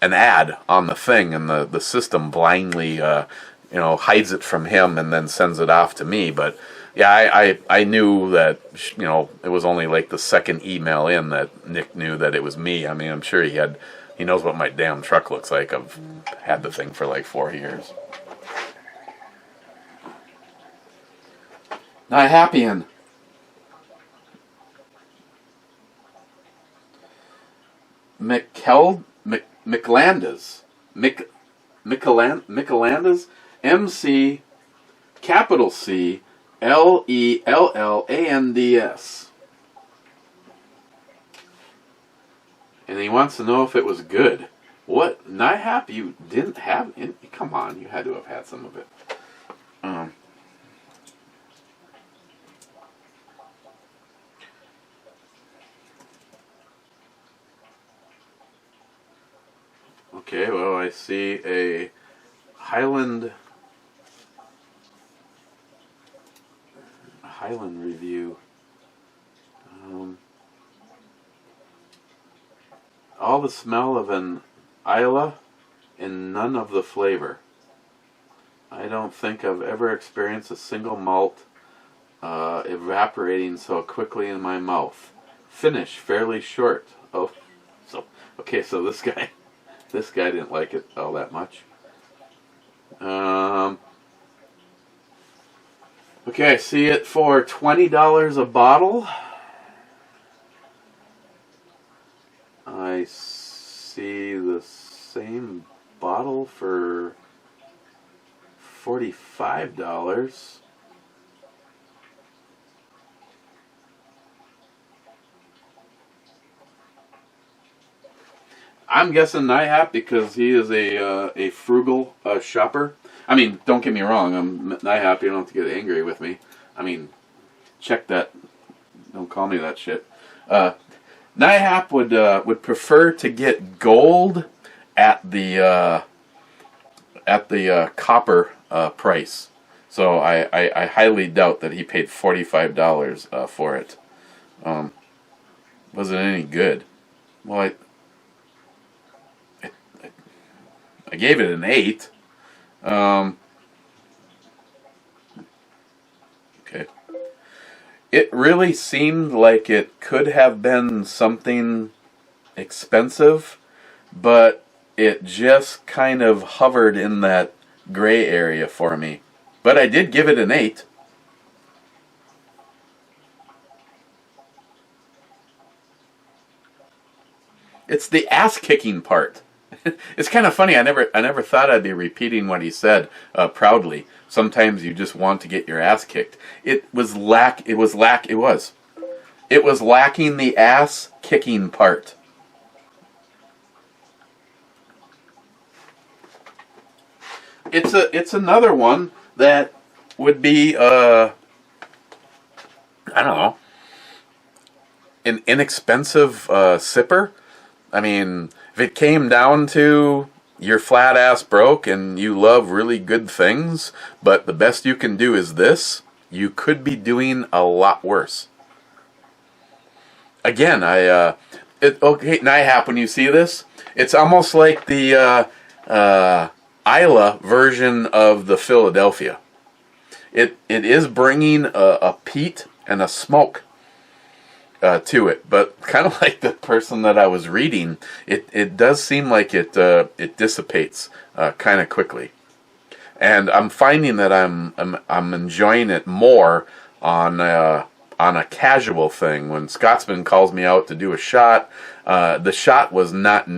an ad on the thing, and the system blindly hides it from him and then sends it off to me. But yeah, I knew that, it was only like the second email in that Nick knew that it was me. I mean, I'm sure he knows what my damn truck looks like. I've had the thing for like 4 years. Not happy in. McClelland's. McClelland's. MC capital C Lellands. And he wants to know if it was good. What? Not happy you didn't have it? Come on, you had to have had some of it. Okay, well, I see a Highland review. All the smell of an Islay and none of the flavor. I don't think I've ever experienced a single malt evaporating so quickly in my mouth. Finish fairly short. Oh, so okay, so this guy didn't like it all that much. Okay, I see it for $20 a bottle. I see the same bottle for $45. I'm guessing Nihap because he is a frugal shopper. I mean, don't get me wrong. I'm Nihap. You don't have to get angry with me. I mean, check that. Don't call me that shit. Nihap would prefer to get gold at the copper price. So I highly doubt that he paid $45 for it. Was it any good? Well, I gave it an 8. Okay. It really seemed like it could have been something expensive, but it just kind of hovered in that gray area for me. But I did give it an 8. It's the ass-kicking part. It's kind of funny. I never thought I'd be repeating what he said proudly. Sometimes you just want to get your ass kicked. It was lacking the ass kicking part. It's another one that would be I don't know, an inexpensive sipper. I mean, if it came down to you're flat ass broke and you love really good things, but the best you can do is this, you could be doing a lot worse. Again, okay, Nihap, when you see this, it's almost like the Islay version of the Philadelphia. It is bringing a peat and a smoke to it, but kind of like the person that I was reading, it does seem like it dissipates kind of quickly, and I'm finding that I'm enjoying it more on a casual thing. When Scotsman calls me out to do a shot, the shot was not.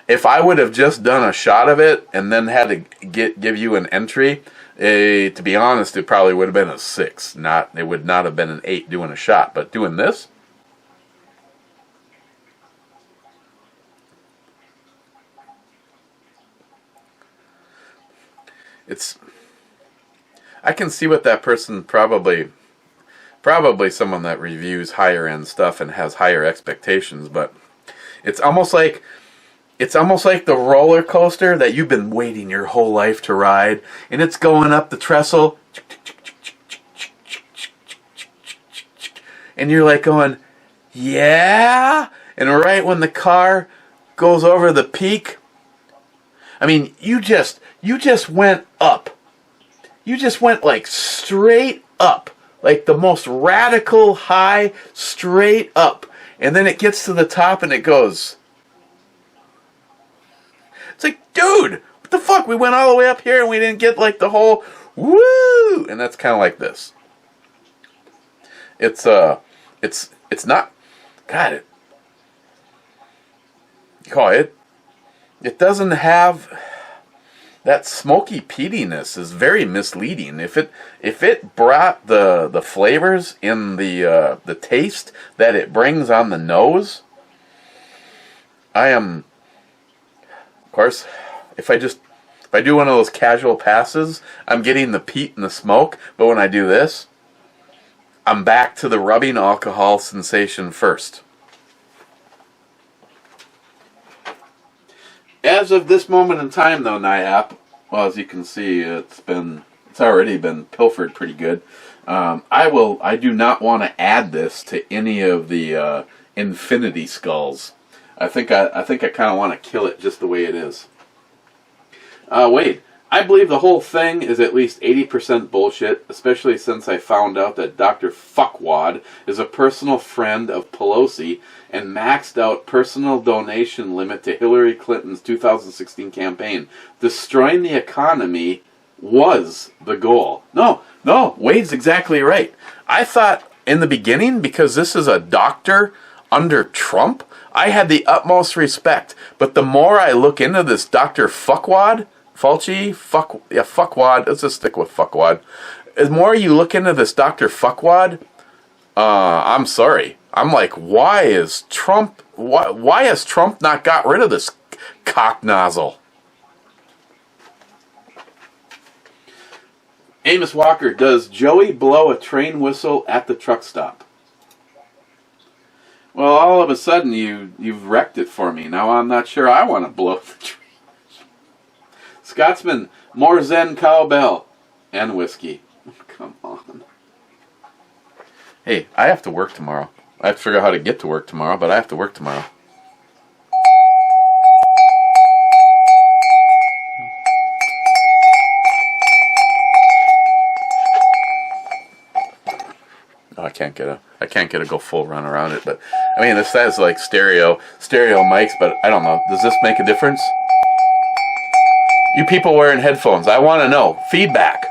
If I would have just done a shot of it and then had to give you an entry, to be honest, it probably would have been a 6. It would not have been an 8 doing a shot, but doing this. I can see what that person probably someone that reviews higher end stuff and has higher expectations, but it's almost like the roller coaster that you've been waiting your whole life to ride, and it's going up the trestle, and you're like going, yeah? And right when the car goes over the peak, I mean, you just went up. You just went like straight up. Like the most radical high, straight up. And then it gets to the top and it goes. It's like, dude, what the fuck? We went all the way up here and we didn't get like the whole woo! And that's kind of like this. It's not, God, it doesn't have that smoky peatiness. Is very misleading. If it brought the flavors in the taste that it brings on the nose, of course, if I do one of those casual passes, I'm getting the peat and the smoke, but when I do this, I'm back to the rubbing alcohol sensation first. As of this moment in time, though, NIAP, well, as you can see, it's already been pilfered pretty good. I do not want to add this to any of the infinity skulls. I think I kind of want to kill it just the way it is. Wait. I believe the whole thing is at least 80% bullshit, especially since I found out that Dr. Fuckwad is a personal friend of Pelosi and maxed out personal donation limit to Hillary Clinton's 2016 campaign. Destroying the economy was the goal. No, Wade's exactly right. I thought in the beginning, because this is a doctor under Trump, I had the utmost respect. But the more I look into this Dr. Fuckwad, Fuckwad, let's just stick with Fuckwad. The more you look into this Dr. Fuckwad, I'm sorry. I'm like, why has Trump not got rid of this cock nozzle? Amos Walker, does Joey blow a train whistle at the truck stop? Well, all of a sudden you've wrecked it for me. Now I'm not sure I want to blow the train. Scotsman, more Zen cowbell and whiskey. Come on. Hey, I have to work tomorrow. I have to figure out how to get to work tomorrow, but I have to work tomorrow. Oh, I can't get a go full run around it, but I mean, this says like stereo mics, but I don't know. Does this make a difference? You people wearing headphones, I want to know. Feedback.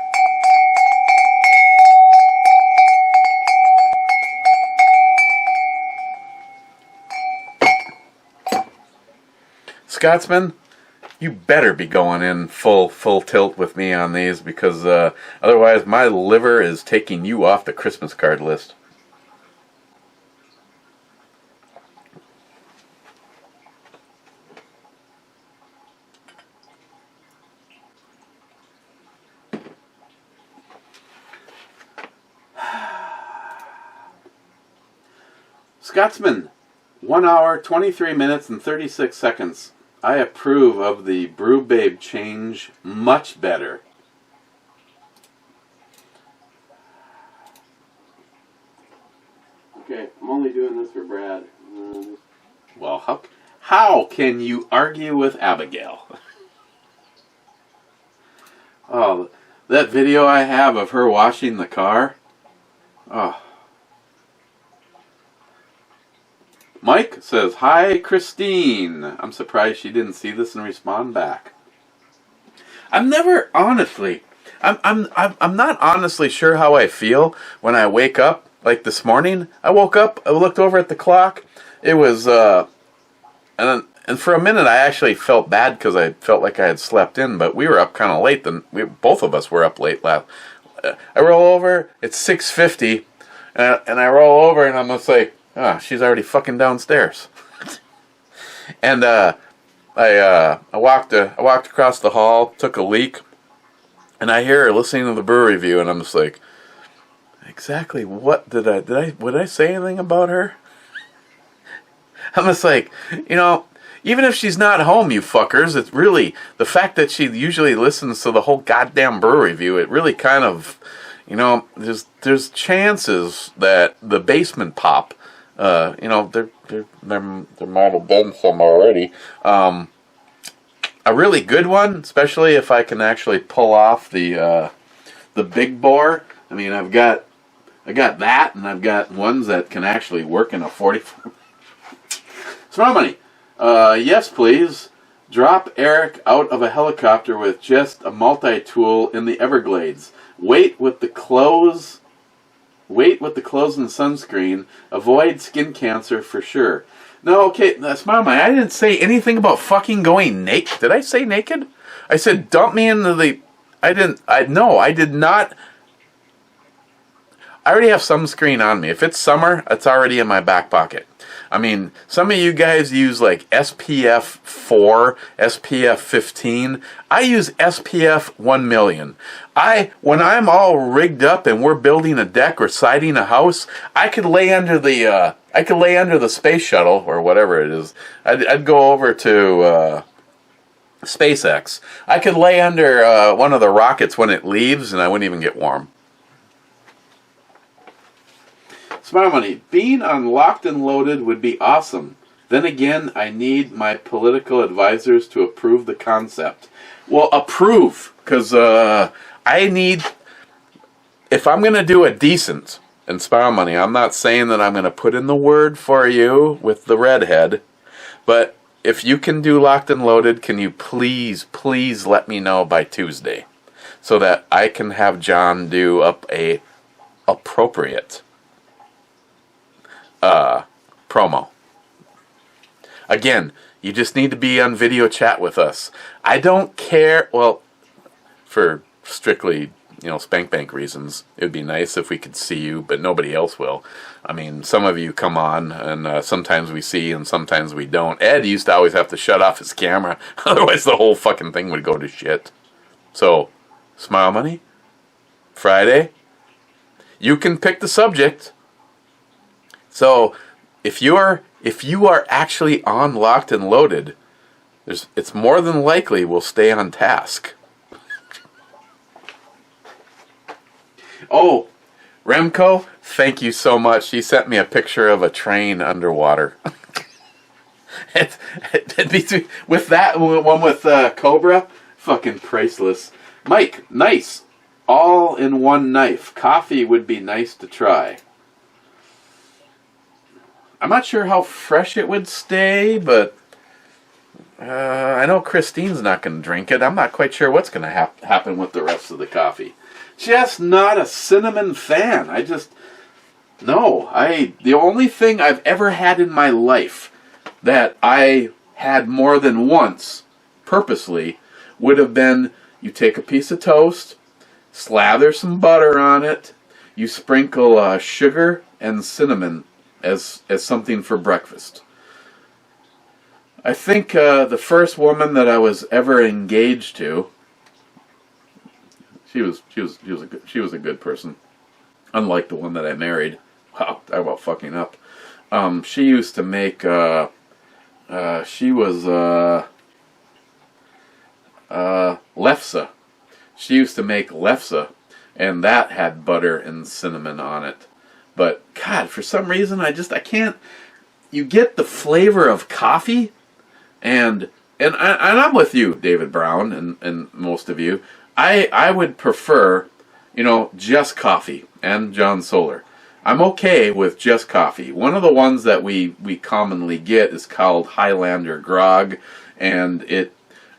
Scotsman, you better be going in full tilt with me on these, because otherwise my liver is taking you off the Christmas card list. Scotsman, 1 hour, 23 minutes, and 36 seconds. I approve of the Brew Babe change much better. Okay, I'm only doing this for Brad. Well, how can you argue with Abigail? Oh, that video I have of her washing the car. Oh. Mike says, "Hi, Christine. I'm surprised she didn't see this and respond back." I'm never honestly. I'm not honestly sure how I feel when I wake up. Like this morning, I woke up. I looked over at the clock. It was and for a minute I actually felt bad because I felt like I had slept in. But we were up kind of late. Both of us were up late last. I roll over. It's 6:50, and I roll over and I'm just like, oh, she's already fucking downstairs. And I walked across the hall, took a leak, and I hear her listening to the brew review, and I'm just like, exactly what would I say anything about her? I'm just like, even if she's not home, you fuckers, it's really the fact that she usually listens to the whole goddamn brew review. It really kind of, you know, there's chances that the basement pop, you know, they might have done some already. A really good one, especially if I can actually pull off the big bore. I mean, I got that, and I've got ones that can actually work in a 44. Smart money. Yes, please. Drop Eric out of a helicopter with just a multi-tool in the Everglades. Wait with the clothes and sunscreen. Avoid skin cancer for sure. No, okay, smart money. I didn't say anything about fucking going naked. Did I say naked? I said dump me into the... I did not... I already have sunscreen on me. If it's summer, it's already in my back pocket. I mean, some of you guys use like SPF 4, SPF 15. I use SPF 1 million. When I'm all rigged up and we're building a deck or siding a house, I could lay under the space shuttle or whatever it is. I'd go over to SpaceX. I could lay under one of the rockets when it leaves, and I wouldn't even get warm. Smart money. Being on Locked and Loaded would be awesome. Then again, I need my political advisors to approve the concept. Well, approve, because I need... If I'm going to do a decent, and smart money, I'm not saying that I'm going to put in the word for you with the redhead, but if you can do Locked and Loaded, can you please let me know by Tuesday, so that I can have John do up a appropriate promo. Again, you just need to be on video chat with us. I don't care, well, for strictly, you know, spank bank reasons, it would be nice if we could see you, but nobody else will. I mean, some of you come on, and sometimes we see, and sometimes we don't. Ed used to always have to shut off his camera, otherwise the whole fucking thing would go to shit. So, smile money, Friday, you can pick the subject. So, if you are actually on Locked and Loaded, it's more than likely we'll stay on task. Oh, Remco, thank you so much. He sent me a picture of a train underwater. With that one with Cobra, fucking priceless. Mike, nice. All in one knife. Coffee would be nice to try. I'm not sure how fresh it would stay, but I know Christine's not going to drink it. I'm not quite sure what's going to happen with the rest of the coffee. Just not a cinnamon fan. The only thing I've ever had in my life that I had more than once, purposely, would have been, you take a piece of toast, slather some butter on it, you sprinkle sugar and cinnamon as something for breakfast. I think the first woman that I was ever engaged to, she was a good person, unlike the one that I married. Wow, talk about fucking up. She used to make lefse. She used to make lefse, and that had butter and cinnamon on it. But, God, for some reason, I can't... You get the flavor of coffee, and I'm with you, David Brown, and most of you. I would prefer, you know, just coffee, and John Solar. I'm okay with just coffee. One of the ones that we commonly get is called Highlander Grog, and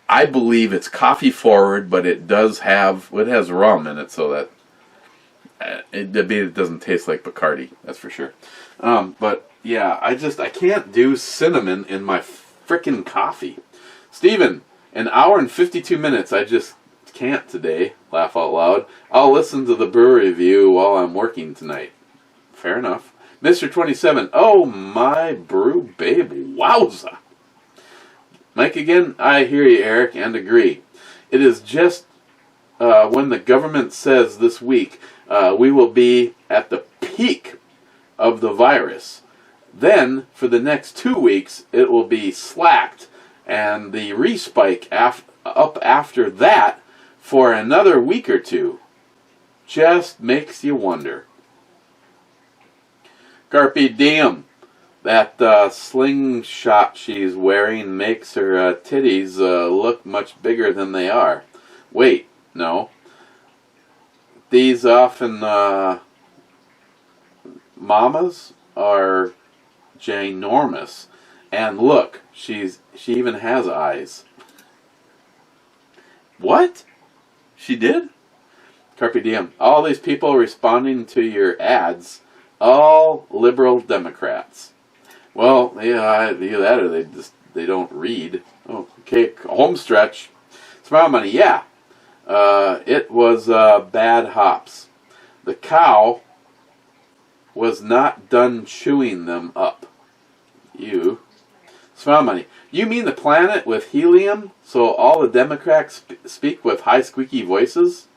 I believe it's coffee forward, but it has rum in it, so that it doesn't taste like Bacardi, that's for sure. But yeah, I can't do cinnamon in my frickin' coffee. Steven, an hour and 52 minutes, I just can't today, laugh out loud. I'll listen to the brew review while I'm working tonight. Fair enough. Mr. 27, oh my brew babe, wowza. Mike again, I hear you, Eric, and agree. It is just when the government says this week, we will be at the peak of the virus. Then, for the next 2 weeks, it will be slacked, and the respike up after that for another week or two. just makes you wonder. Carpe diem. That slingshot she's wearing makes her titties look much bigger than they are. Wait, no. These often mamas are ginormous. And look, she even has eyes. What? She did? Carpe diem. All these people responding to your ads, all liberal Democrats. Well, yeah, either that or they don't read. Oh, okay, home stretch. Smile money, yeah. It was bad hops. The cow was not done chewing them up. You. Smile money. You mean the planet with helium, so all the Democrats speak with high squeaky voices?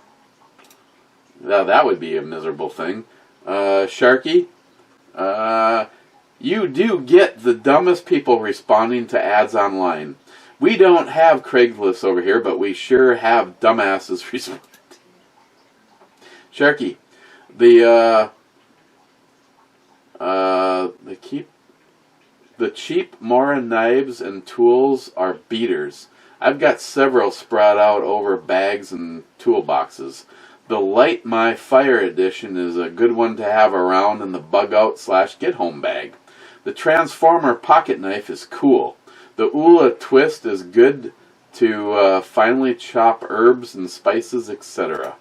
Now that would be a miserable thing. Sharky, you do get the dumbest people responding to ads online. We don't have Craigslist over here, but we sure have dumbasses responding. Sharky, the cheap Mora knives and tools are beaters. I've got several spread out over bags and toolboxes. The Light My Fire edition is a good one to have around in the bug-out/get-home bag. The Transformer pocket knife is cool. The Ula twist is good to finely chop herbs and spices, etc.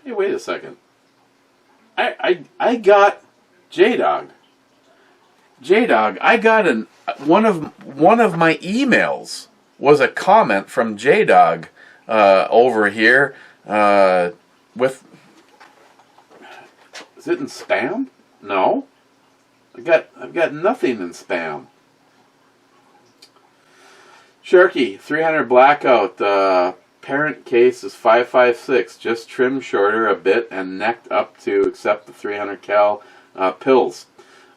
Hey, wait a second. I got J-Dog. J-Dog, I got one of my emails was a comment from J-Dog over here with. Is it in spam? No. I've got nothing in spam. Sharky, 300 blackout. Parent case is 556. Just trimmed shorter a bit and necked up to accept the 300 cal pills.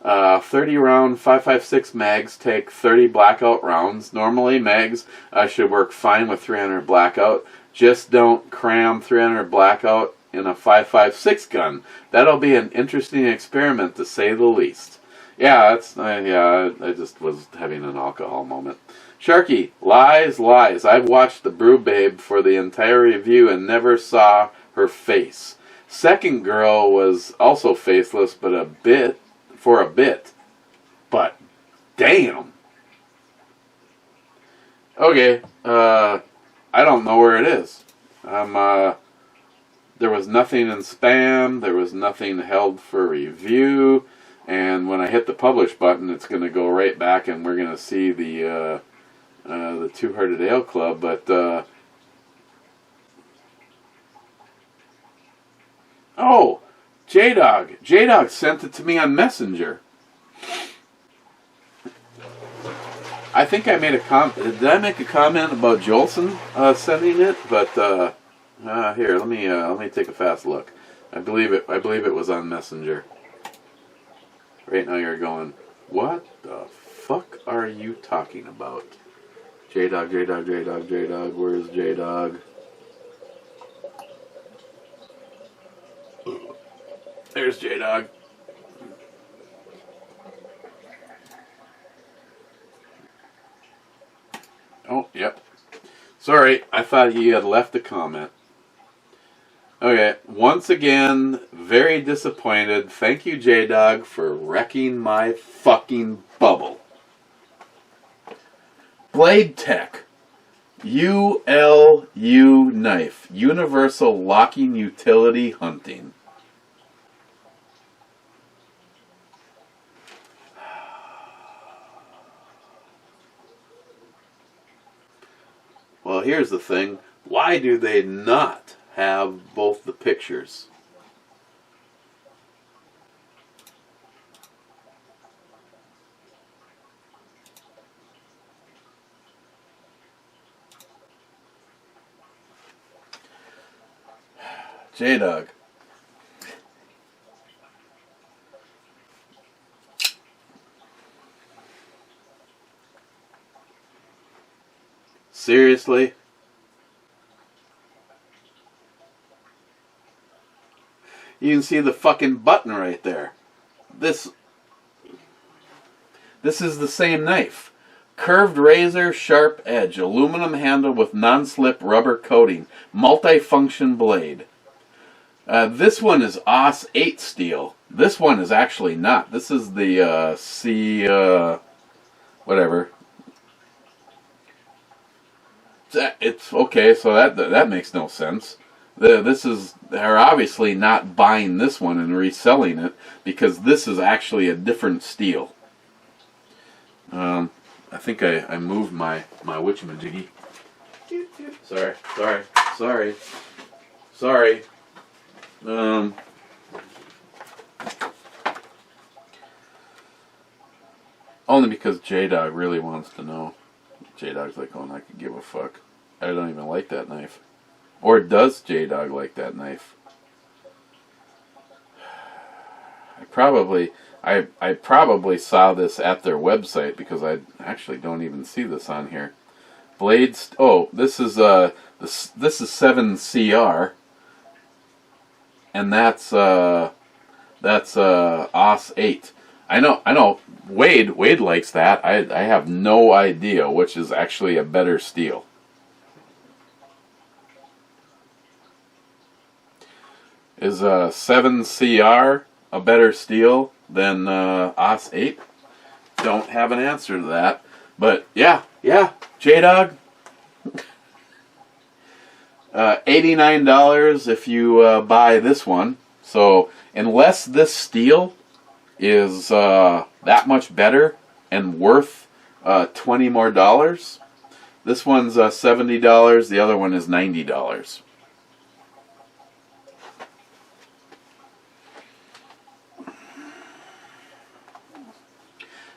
30 round 556 mags take 30 blackout rounds. Normally mags should work fine with 300 blackout. Just don't cram 300 blackout in a 556 gun. That'll be an interesting experiment to say the least. Yeah, I just was having an alcohol moment. Sharky, lies. I've watched the Brew Babe for the entire review and never saw her face. Second girl was also faceless, but a bit. But damn. Okay, I don't know where it is. There was nothing in spam. There was nothing held for review. And when I hit the publish button, it's going to go right back, and we're going to see the Two-Hearted Ale Club. But oh, J-Dog sent it to me on Messenger. I think I made a comment. Did I make a comment about Jolson sending it? But here, let me take a fast look. I believe it was on Messenger. Right now you're going, what the fuck are you talking about? J-Dog, where's J-Dog? There's J-Dog. Oh, yep. Sorry, I thought you had left a comment. Okay, once again, very disappointed. Thank you, J-Dog, for wrecking my fucking bubble. Blade Tech. ULU knife. Universal locking utility hunting. Well, here's the thing. Why do they not have both the pictures? J-Dog. Seriously? You can see the fucking button right there. This is the same knife. Curved razor, sharp edge, aluminum handle with non-slip rubber coating, multi-function blade. This one is AUS 8 steel. This one is actually not. This is the C... whatever. It's okay, so that makes no sense. They're obviously not buying this one and reselling it, because this is actually a different steel. I think I moved my witchamajiggy. Sorry. Only because J-Dog really wants to know. J-Dog's like, oh, I could give a fuck. I don't even like that knife. Or does J-Dog like that knife? I probably saw this at their website, because I actually don't even see this on here. Blades. Oh, this is 7CR, and that's AUS 8. I know. Wade likes that. I have no idea which is actually a better steel. Is 7CR a better steel than AUS 8? Don't have an answer to that. But yeah, J-Dog. $89 if you buy this one. So unless this steel is that much better and worth $20 more, this one's $70. The other one is $90.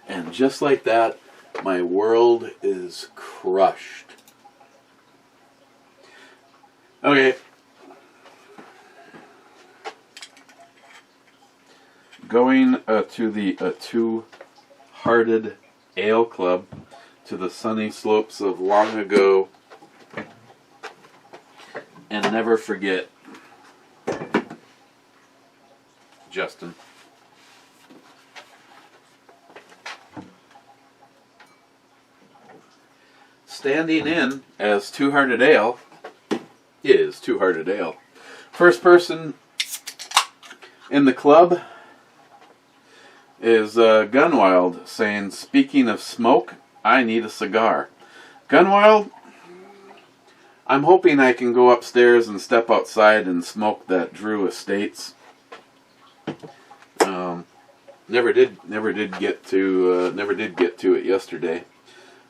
And just like that, my world is crushed. Okay. Going to the Two-Hearted Ale Club, to the sunny slopes of long ago, and never forget Justin. Standing in as Two-Hearted Ale is Two-Hearted Ale. First person in the club is Gunwild, saying, speaking of smoke, I need a cigar. Gunwild, I'm hoping I can go upstairs and step outside and smoke that Drew Estates. Never did get to it yesterday.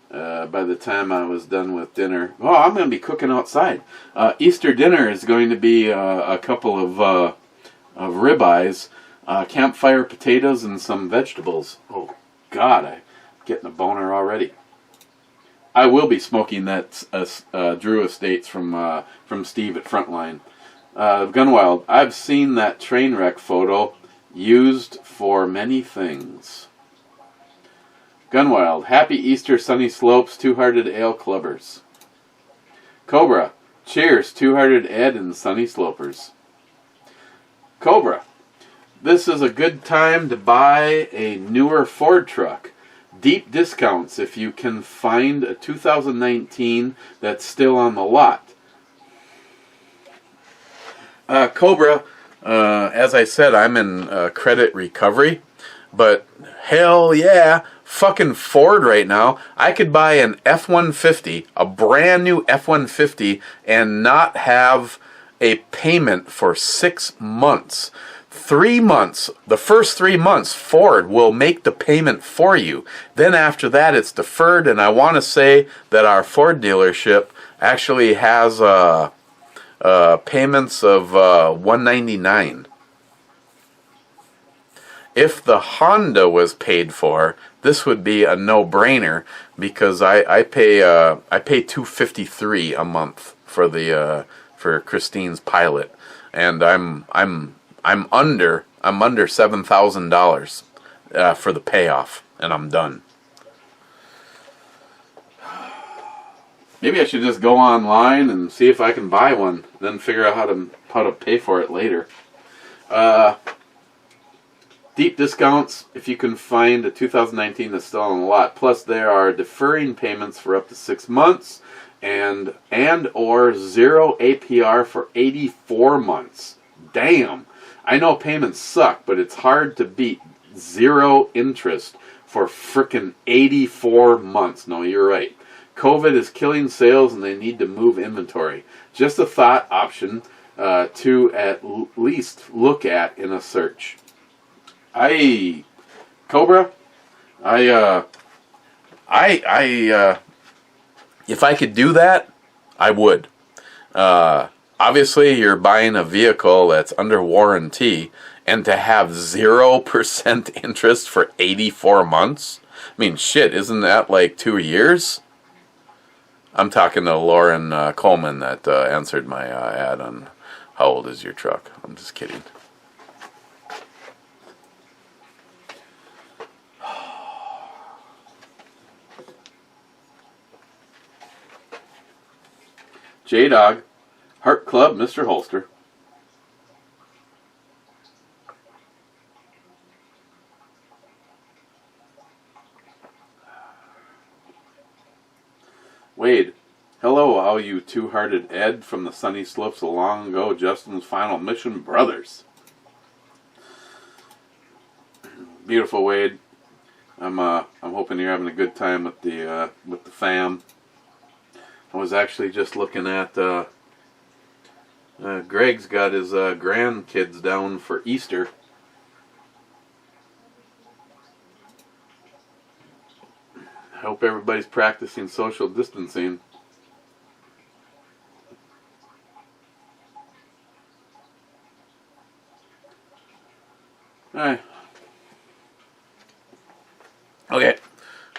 By the time I was done with dinner, I'm going to be cooking outside. Easter dinner is going to be a couple of ribeyes, campfire potatoes, and some vegetables. Oh God, I'm getting a boner already. I will be smoking that Drew Estates from Steve at Frontline. Gunwild, I've seen that train wreck photo used for many things. Gunwild, happy Easter, sunny slopes, Two-Hearted Ale Clubbers. Cobra, cheers, Two-Hearted Ed and Sunny Slopers. Cobra, this is a good time to buy a newer Ford truck. Deep discounts if you can find a 2019 that's still on the lot. Cobra, as I said, I'm in credit recovery, but hell yeah, fucking Ford right now. I could buy an F-150, a brand new F-150, and not have a payment for 6 months. 3 months, the first 3 months, Ford will make the payment for you. Then after that, it's deferred, and I want to say that our Ford dealership actually has payments of $199. If the Honda was paid for, this would be a no-brainer, because I pay $253 a month for for Christine's Pilot, and I'm under $7,000 for the payoff, and I'm done. Maybe I should just go online and see if I can buy one, then figure out how to pay for it later. Deep discounts if you can find a 2019 that's still on the lot. Plus, there are deferring payments for up to 6 months and or 0 APR for 84 months. Damn. I know payments suck, but it's hard to beat 0 interest for frickin' 84 months. No, you're right. COVID is killing sales and they need to move inventory. Just a thought option to at least look at in a search. Cobra, if I could do that, I would. Obviously, you're buying a vehicle that's under warranty, and to have 0% interest for 84 months? I mean, shit, isn't that like 2 years? I'm talking to Lauren Coleman that answered my ad on how old is your truck. I'm just kidding. J-Dog, Heart Club, Mr. Holster. Wade, hello, all you two-hearted Ed from the sunny slopes of long ago, Justin's final mission brothers. Beautiful, Wade. I'm hoping you're having a good time with the fam. I was actually just looking at Greg's got his grandkids down for Easter. I hope everybody's practicing social distancing. Alright. Okay.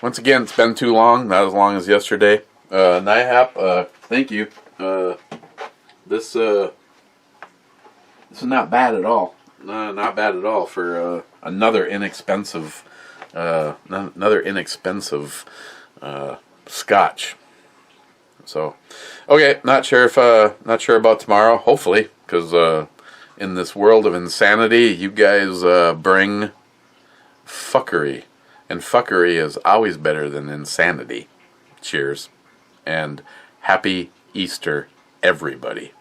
Once again, it's been too long. Not as long as yesterday. NIHAP, thank you. This is not bad at all. Not bad at all for another inexpensive Scotch. So, okay, not sure about tomorrow. Hopefully, because in this world of insanity, you guys bring fuckery, and fuckery is always better than insanity. Cheers. And happy Easter, everybody.